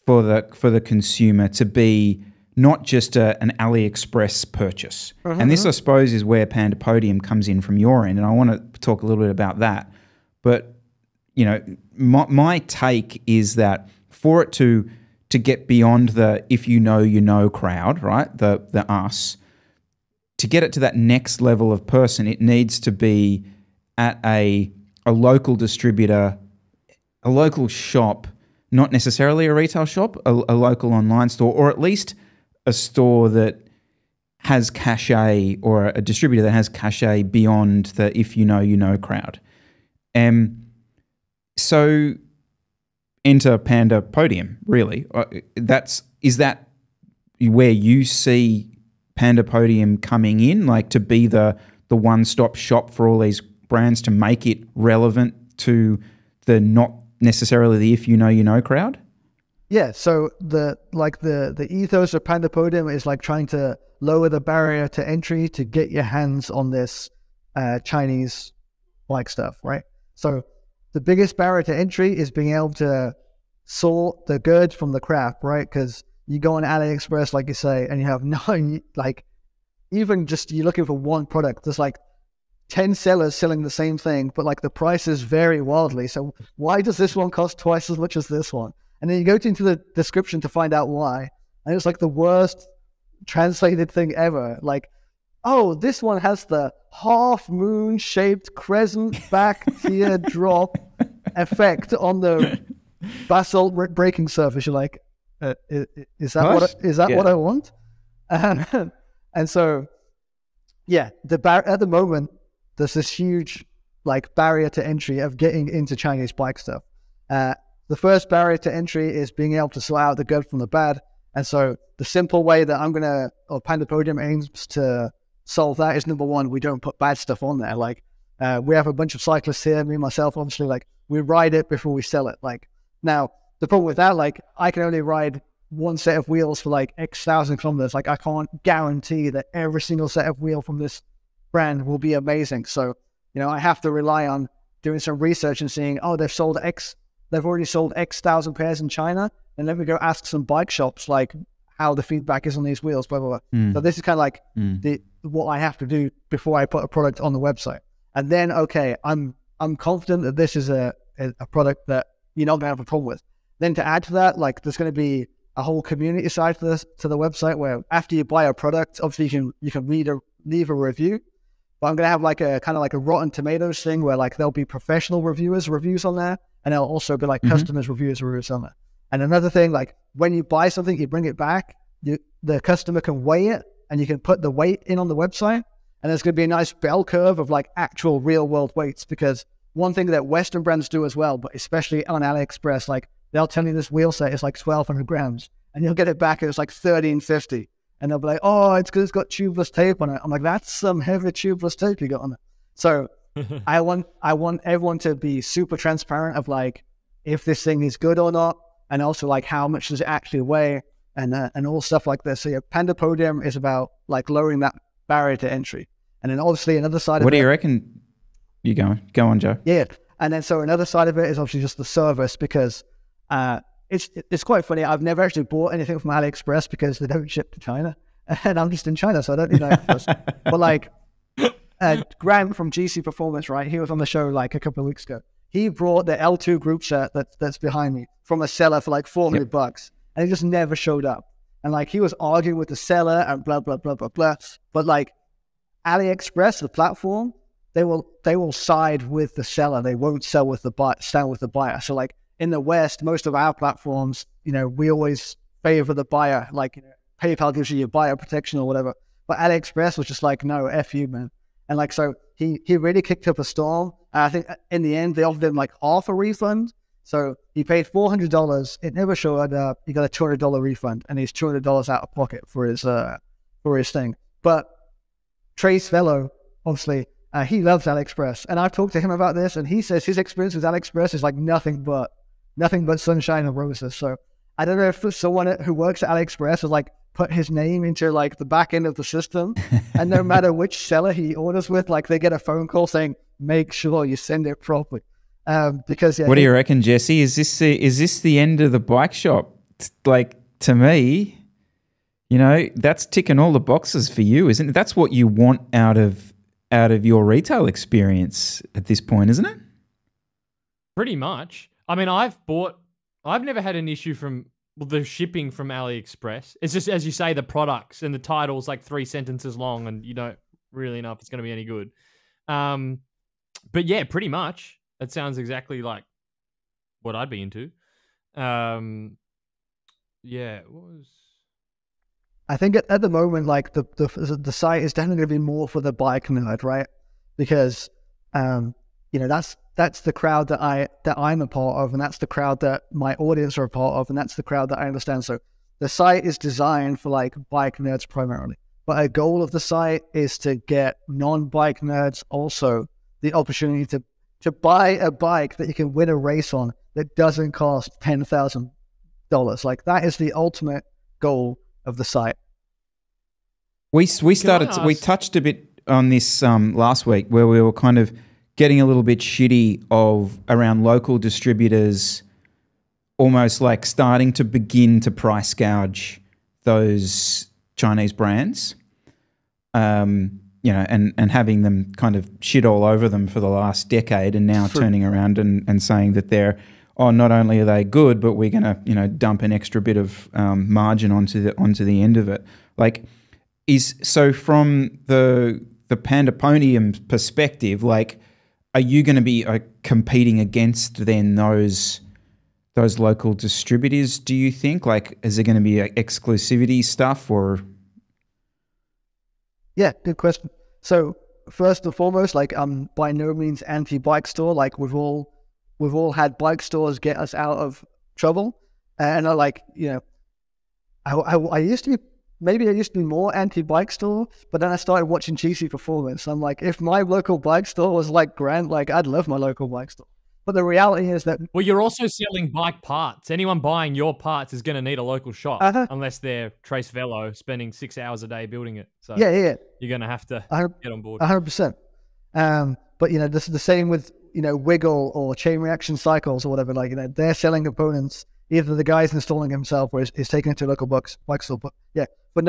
for the consumer to be not just an AliExpress purchase. And this, I suppose, is where Panda Podium comes in from your end, and I want to talk a little bit about that. But, you know, my take is that for it to get beyond the if you know crowd, right, the us, to get it to that next level of person, it needs to be at a local distributor, a local shop, not necessarily a retail shop, a local online store, or at least a store that has cachet, or a distributor that has cachet beyond the if you know crowd. So enter Panda Podium, really. Is that where you see Panda Podium coming in, like to be the one-stop shop for all these brands, to make it relevant to the not necessarily the if you know crowd? Yeah, so the ethos of Panda Podium is like trying to lower the barrier to entry to get your hands on this Chinese bike stuff, right? So the biggest barrier to entry is being able to sort the good from the crap, right? Because you go on AliExpress, like you say, and you have like, even just you're looking for one product, there's like 10 sellers selling the same thing, but like the prices vary wildly. So why does this one cost twice as much as this one? And then you go into the description to find out why. And it's like the worst translated thing ever. Like, oh, this one has the half moon shaped crescent back teardrop effect on the basalt braking surface. You're like, is that what I want? And so, yeah, at the moment, there's this huge like barrier to entry of getting into Chinese bike stuff. The first barrier to entry is being able to sort out the good from the bad. And so the simple way that Panda Podium aims to solve that is, number one, we don't put bad stuff on there. Like, we have a bunch of cyclists here, me and myself, obviously, like, we ride it before we sell it. Like, now, the problem with that, like, I can only ride one set of wheels for like X thousand kilometers. Like, I can't guarantee that every single set of wheel from this brand will be amazing. So, you know, I have to rely on doing some research and seeing, oh, they've already sold X thousand pairs in China. And let me go ask some bike shops, like, how the feedback is on these wheels, blah, blah, blah. So this is kind of like what I have to do before I put a product on the website. And then, okay, I'm confident that this is a product that you're not going to have a problem with. Then to add to that, like, there's going to be a whole community side to the website where after you buy a product, obviously you can leave a review. But I'm going to have like a kind of like a Rotten Tomatoes thing where like there'll be professional reviews on there, and there'll also be like customers reviews on there. And another thing, like when you buy something, you bring it back, the customer can weigh it, and you can put the weight in on the website, and there's going to be a nice bell curve of like actual real world weights. Because one thing that Western brands do as well, but especially on AliExpress, like they'll tell you this wheel set is like 1,200 grams, and you'll get it back and it's like 1,350. And they'll be like, oh, it's because it's got tubeless tape on it. I'm like, that's some heavy tubeless tape you got on it. So I want everyone to be super transparent of like if this thing is good or not, and also like how much does it actually weigh, and all stuff like this. So yeah, Panda Podium is about like lowering that barrier to entry. And then obviously another side of it. What do you reckon? You go on, Joe. Yeah. And then so another side of it is obviously just the service, because it's quite funny. I've never actually bought anything from AliExpress because they don't ship to China, and I'm just in China, so I don't need AliExpress. But like, Grant from GC Performance, right? He was on the show like a couple of weeks ago. He brought the L2 group shirt that's behind me from a seller for like $400, and it just never showed up. And like he was arguing with the seller and blah blah blah blah blah. But like AliExpress, the platform, they will side with the seller. They won't sell with the buyer. So like in the West, most of our platforms, we always favor the buyer. Like PayPal gives you your buyer protection or whatever. But AliExpress was just like, no, F you, man. And like, so he really kicked up a storm. I think in the end, they offered him like half a refund. So he paid $400. It never showed up. He got a $200 refund, and he's $200 out of pocket for his thing. But Trace Velo, obviously, he loves AliExpress. And I've talked to him about this, and he says his experience with AliExpress is like nothing but sunshine and roses. So I don't know if someone who works at AliExpress has like put his name into like the back end of the system, and no matter which seller he orders with, like they get a phone call saying, make sure you send it properly. Because what do you reckon, Jesse? Is this the end of the bike shop? Like, to me, that's ticking all the boxes for you, isn't it? That's what you want out of your retail experience at this point, isn't it? Pretty much. I mean, I've never had an issue from the shipping from AliExpress. It's just, as you say, the products and the title's like 3 sentences long, and you don't really know if it's going to be any good. But yeah, pretty much. It sounds exactly like what I'd be into. Yeah, it was. I think at the moment, like the site is definitely going to be more for the bike nerd, right? Because that's the crowd that I'm a part of, and that's the crowd that my audience are a part of, and that's the crowd that I understand. So the site is designed for like bike nerds primarily, but a goal of the site is to get non-bike nerds also the opportunity to buy a bike that you can win a race on that doesn't cost $10,000. Like that is the ultimate goal of the site. We touched a bit on this last week, where we were kind of getting a little bit shitty around local distributors, almost like starting to begin to price gouge those Chinese brands, and having them kind of shit all over them for the last decade, and now turning around and saying that they're, not only are they good, but we're going to, dump an extra bit of margin onto the end of it. Like, so from the Pandemonium perspective, like, are you going to be competing against then those local distributors, do you think? Like, is there going to be exclusivity stuff or? Yeah, good question. So first and foremost, like I'm by no means anti-bike store. Like we've all had bike stores get us out of trouble, and I used to be more anti-bike store, but then I started watching GC Performance. I'm like, if my local bike store was like grand, like I'd love my local bike store. But the reality is that... Well, you're also selling bike parts. Anyone buying your parts is going to need a local shop, unless they're Trace Velo spending 6 hours a day building it. So yeah. You're going to have to get on board. 100%. But, this is the same with, Wiggle or Chain Reaction Cycles or whatever. Like, they're selling components. Either the guy's installing himself or is taking it to a local bike store. But yeah, by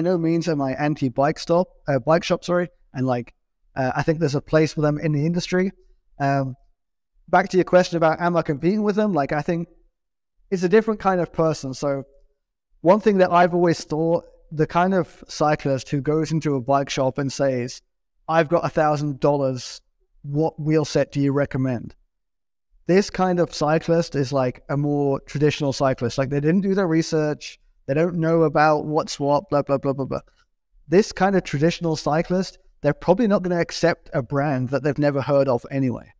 no means am I anti-bike shop, And like, I think there's a place for them in the industry. Back to your question about am I competing with them? Like, I think it's a different kind of person. So one thing that I've always thought, the kind of cyclist who goes into a bike shop and says, I've got $1,000, what wheel set do you recommend? This kind of cyclist is like a more traditional cyclist. Like they didn't do their research. They don't know about what's what, blah, blah, blah, blah, blah. This kind of traditional cyclist, they're probably not going to accept a brand that they've never heard of anyway.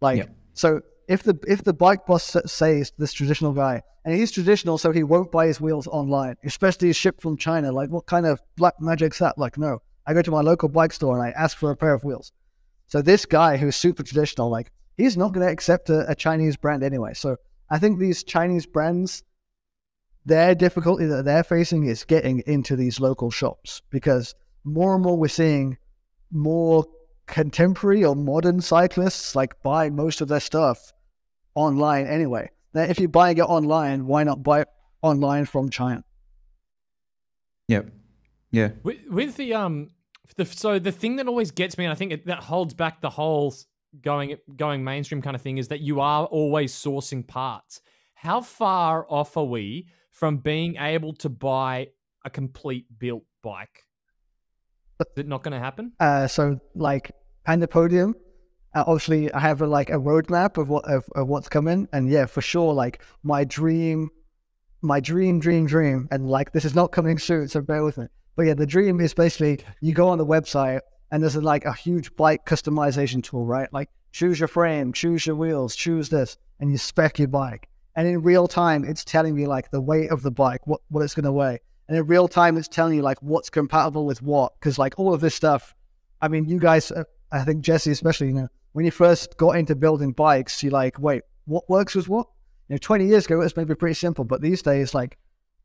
Like, So if the bike boss says this traditional guy, and he's traditional, so he won't buy his wheels online, especially shipped from China, like what kind of black magic's that? Like, no, I go to my local bike store and I ask for a pair of wheels. So this guy who's super traditional, like he's not going to accept a Chinese brand anyway. So I think these Chinese brands, their difficulty that they're facing is getting into these local shops, because more and more we're seeing more contemporary or modern cyclists like buy most of their stuff online anyway. Now, if you're buying it online, why not buy it online from China? Yep. Yeah. With the So the thing that always gets me, and I think that holds back the whole going mainstream kind of thing, is that you are always sourcing parts. How far off are we from being able to buy a complete built bike? Is it not going to happen? So like Pandapodium, obviously I have a roadmap of what's coming, and yeah, for sure, like my dream, and like this is not coming soon, so bear with me. But yeah, the dream is basically you go on the website and there's like a huge bike customization tool, right? Like choose your frame, choose your wheels, choose this, and you spec your bike. And in real time, it's telling you like the weight of the bike, what it's going to weigh. And in real time, it's telling you like what's compatible with what. Because like all of this stuff, I mean, you guys, I think Jesse especially, when you first got into building bikes, you're like, wait, what works with what? 20 years ago, it was maybe pretty simple. But these days, like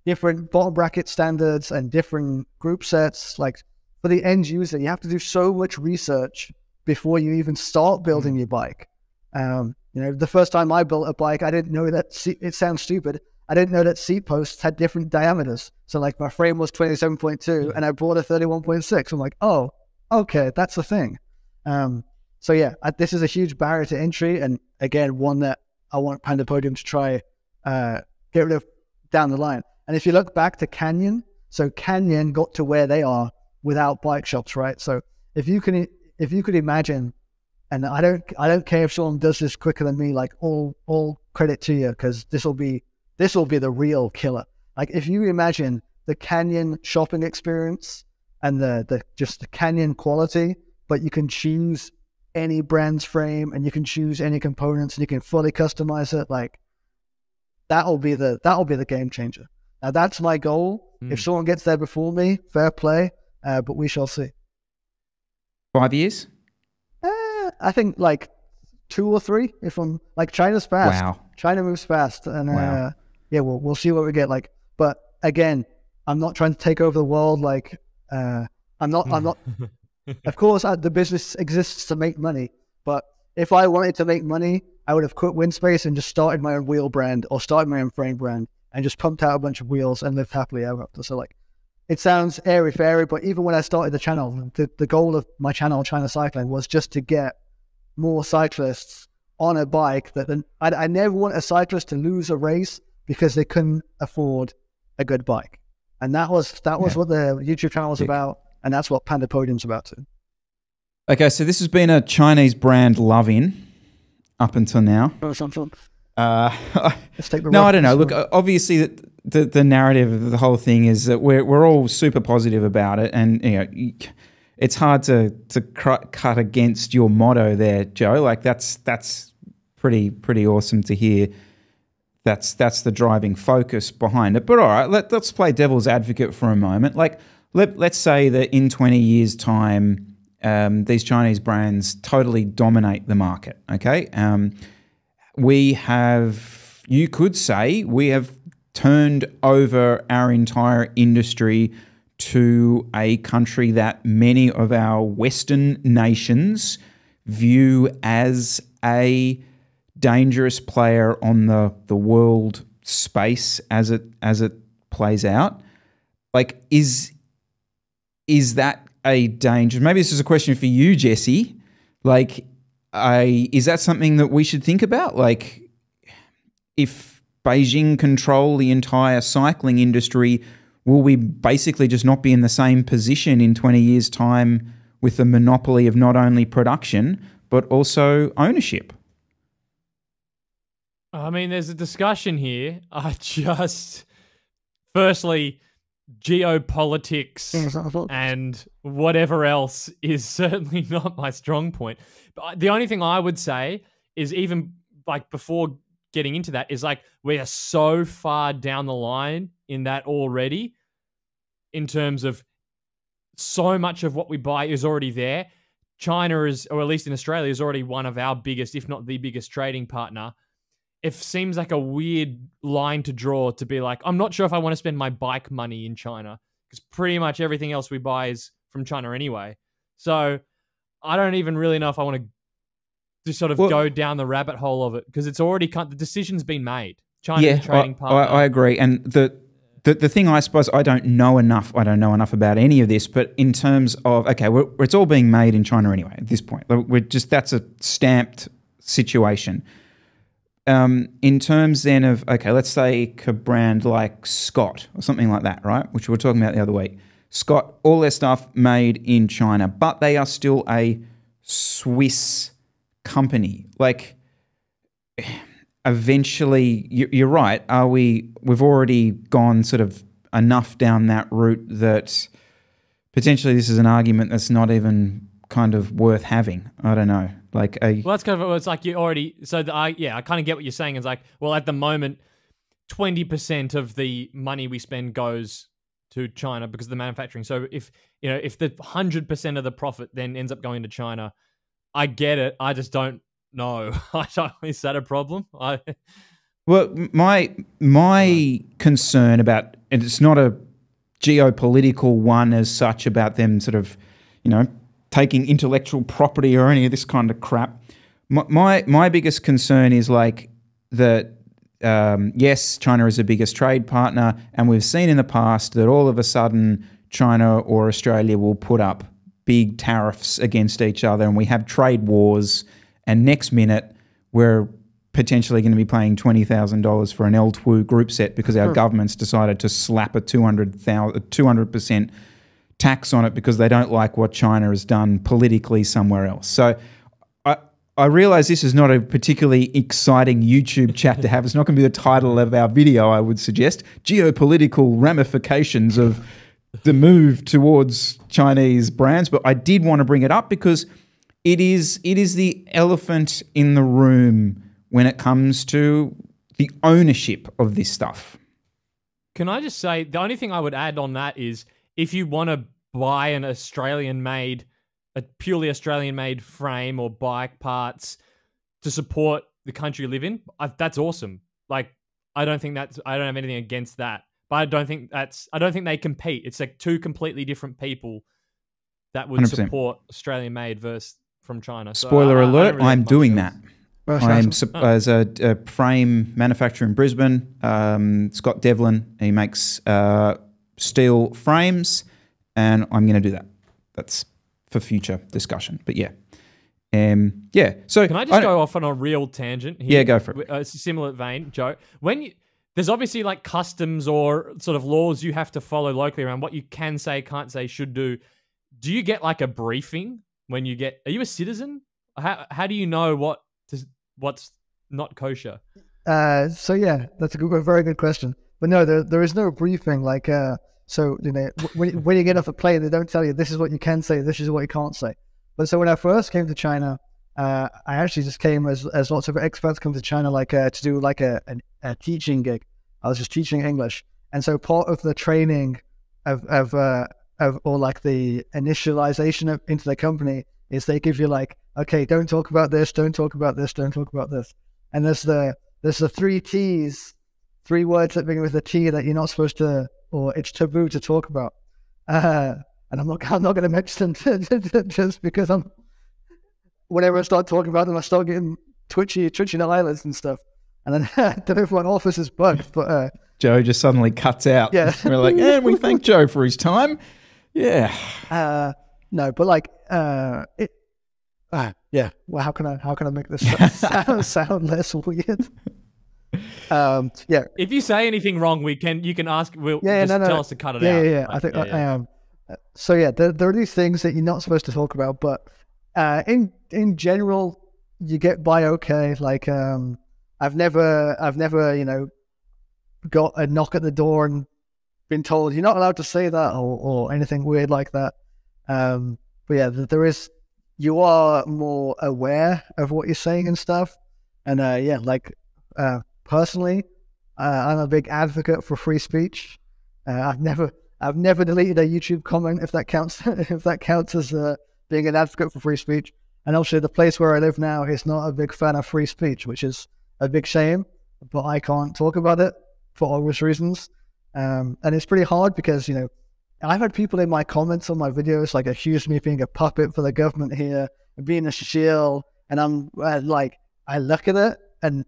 different bottom bracket standards and different group sets, like for the end user, you have to do so much research before you even start building your bike. The first time I built a bike, I didn't know that, it sounds stupid, I didn't know that seat posts had different diameters. So like my frame was 27.2 and I bought a 31.6. I'm like, oh, okay, that's the thing. So yeah, this is a huge barrier to entry. And again, one that I want Pandapodium to try get rid of down the line. And if you look back to Canyon, so Canyon got to where they are without bike shops, right? So if you could imagine, and I don't care if someone does this quicker than me, like all credit to you, because this will be the real killer. Like if you imagine the Canyon shopping experience and the Canyon quality, but you can choose any brand's frame and you can choose any components and you can fully customize it, like that'll be the game changer. Now that's my goal. If someone gets there before me, fair play, but we shall see. 5 years? I think like 2 or 3. If I'm like, China's fast. Wow. China moves fast, and wow. Yeah, we'll see what we get. Like, but again, I'm not trying to take over the world. Like, I'm not. Of course, the business exists to make money. But if I wanted to make money, I would have quit WinSpace and just started my own wheel brand or started my own frame brand and just pumped out a bunch of wheels and lived happily ever after. So like, it sounds airy-fairy, but even when I started the channel, the goal of my channel, China Cycling, was just to get more cyclists on a bike. I never want a cyclist to lose a race because they couldn't afford a good bike. And that was what the YouTube channel was about, and that's what Pandapodium's about too. Okay, so this has been a Chinese brand love-in up until now. Let's take the no, I don't know. Look, obviously the narrative of the whole thing is that we're all super positive about it, and it's hard to cut against your motto there, Joe. Like that's pretty awesome to hear. That's the driving focus behind it. But all right, let's play devil's advocate for a moment. Like let's say that in 20 years' time, these Chinese brands totally dominate the market. Okay, you could say we have turned over our entire industry to a country that many of our Western nations view as a dangerous player on the world space as it plays out. Like, is that a danger? Maybe this is a question for you, Jesse. Like, is that something that we should think about? Like, if Beijing control the entire cycling industry, will we basically just not be in the same position in 20 years' time with the monopoly of not only production, but also ownership? I mean, there's a discussion here. Firstly, geopolitics and whatever else is certainly not my strong point. But the only thing I would say is, even like before getting into that, is like we are so far down the line in that already, in terms of so much of what we buy is already there. China is, or at least in Australia, is already one of our biggest, if not the biggest trading partner. It seems like a weird line to draw to be like, I'm not sure if I want to spend my bike money in China, because pretty much everything else we buy is from China anyway. So I don't even really know if I want to just sort of go down the rabbit hole of it, because it's already the decision's been made. China's a trading partner. I agree. And the thing, I suppose, I don't know enough about any of this, but in terms of, okay, it's all being made in China anyway at this point. That's a stamped situation. In terms then of, okay, let's say a brand like Scott or something like that, right? Which we were talking about the other week. Scott, all their stuff made in China, but they are still a Swiss company. Like, eventually, you're right. We've already gone sort of enough down that route that potentially this is an argument that's not even kind of worth having. I don't know. Like well, that's kind of, it's like you already, I kind of get what you're saying. It's like, well, at the moment, 20% of the money we spend goes to China because of the manufacturing. So if the 100% of the profit then ends up going to China, I get it. I just don't know. Is that a problem? Well, my concern about, and it's not a geopolitical one as such about them sort of, taking intellectual property or any of this kind of crap. My biggest concern is like that. Yes, China is the biggest trade partner, and we've seen in the past that all of a sudden China or Australia will put up big tariffs against each other, and we have trade wars, and next minute we're potentially going to be paying $20,000 for an L2 group set because our government's decided to slap a 200% tax on it because they don't like what China has done politically somewhere else. So I realize this is not a particularly exciting YouTube chat to have. It's not going to be the title of our video, I would suggest. Geopolitical ramifications of the move towards Chinese brands. But I did want to bring it up because it is the elephant in the room when it comes to the ownership of this stuff. Can I just say, the only thing I would add on that is if you want to buy an a purely Australian-made frame or bike parts to support the country you live in, that's awesome. Like, I don't have anything against that, but I don't think they compete. It's like two completely different people that would 100%. Support Australian-made versus from China. So Spoiler alert, really I'm doing that. I am As a frame manufacturer in Brisbane, Scott Devlin. He makes steel frames, and I'm going to do that. That's for future discussion. But yeah. So can I just go off on a real tangent here? Yeah, go for it. It's a similar vein, Joe. There's obviously like customs or sort of laws you have to follow locally around what you can say, can't say, should do. Do you get like a briefing when you get? Are you a citizen? How do you know what's not kosher? So yeah, that's a very good question. But no, there is no briefing. Like, so when you get off a plane, they don't tell you this is what you can say, this is what you can't say. But so when I first came to China, I actually just came as lots of expats come to China, like to do like a teaching gig. I was just teaching English, and so part of the training of or like the initialization into the company is they give you like, okay, don't talk about this, don't talk about this, don't talk about this, and there's the 3 T's, 3 words that begin with a T that you're not supposed to, or it's taboo to talk about. And I'm not going to mention them just because whenever I start talking about them, I start getting twitchy eyelids and stuff. And then I don't know if my office is bugged, but Joe just suddenly cuts out. Yeah. We're like, we thank Joe for his time. Yeah. No, but like yeah. Well, how can I make this sound less weird? Yeah. If you say anything wrong, you can ask. Tell us to cut it out. Yeah. I think I am. So yeah, there are these things that you're not supposed to talk about, but in general, you get by okay. Like I've never got a knock at the door and been told you're not allowed to say that or anything weird like that. But yeah, you are more aware of what you're saying and stuff. And personally, I'm a big advocate for free speech. I've never deleted a YouTube comment if that counts. If that counts as being an advocate for free speech. And also, the place where I live now is not a big fan of free speech, which is a big shame. But I can't talk about it for obvious reasons. And it's pretty hard because I've had people in my comments on my videos like accuse me of being a puppet for the government here and being a shill. And I'm like, I look at it, and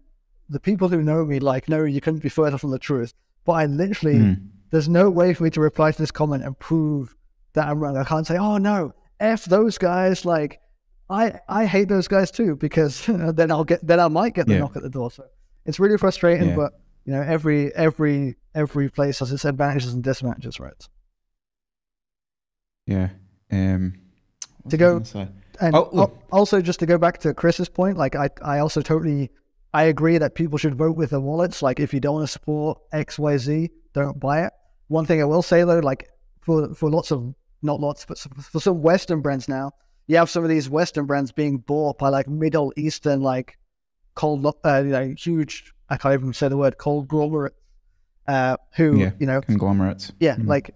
the people who know me know you couldn't be further from the truth. But I literally there's no way for me to reply to this comment and prove that I'm wrong. I can't say, oh no, F those guys. Like I hate those guys too, because then I might get the knock at the door. So it's really frustrating, but you know, every place has its advantages and disadvantages, right? Yeah. To go and also just to go back to Chris's point, like I also totally agree that people should vote with their wallets. Like if you don't want to support XYZ, don't buy it. One thing I will say though, like for lots of, not lots, but for some Western brands now, you have some of these Western brands being bought by like Middle Eastern, like huge, I can't even say the word, conglomerate, who, you know, conglomerates. Yeah. Like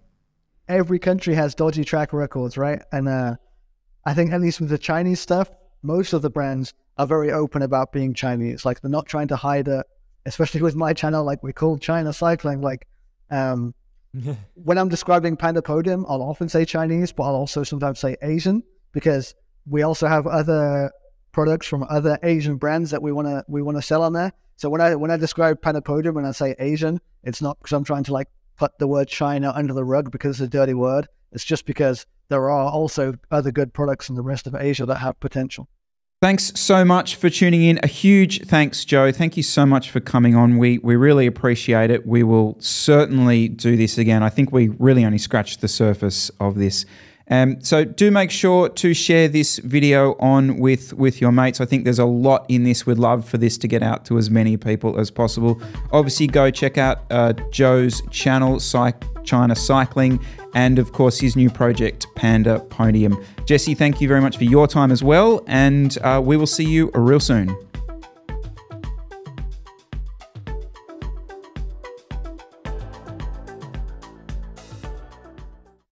every country has dodgy track records, right? And I think at least with the Chinese stuff, most of the brands are very open about being Chinese. Like they're not trying to hide it, especially with my channel, like we call China Cycling. Like when I'm describing Panda Podium, I'll often say Chinese, but I'll also sometimes say Asian, because we also have other products from other Asian brands that we want to sell on there. So when I describe Panda Podium and I say Asian, it's not because I'm trying to like put the word China under the rug because it's a dirty word. It's just because there are also other good products in the rest of Asia that have potential. Thanks so much for tuning in. A huge thanks, Joe. Thank you so much for coming on. We really appreciate it. We will certainly do this again. I think we really only scratched the surface of this. So do make sure to share this video on with your mates. I think there's a lot in this. We'd love for this to get out to as many people as possible. Obviously, go check out Joe's channel, China Cycling, and of course his new project, Panda Podium. Jesse, thank you very much for your time as well, and we will see you real soon.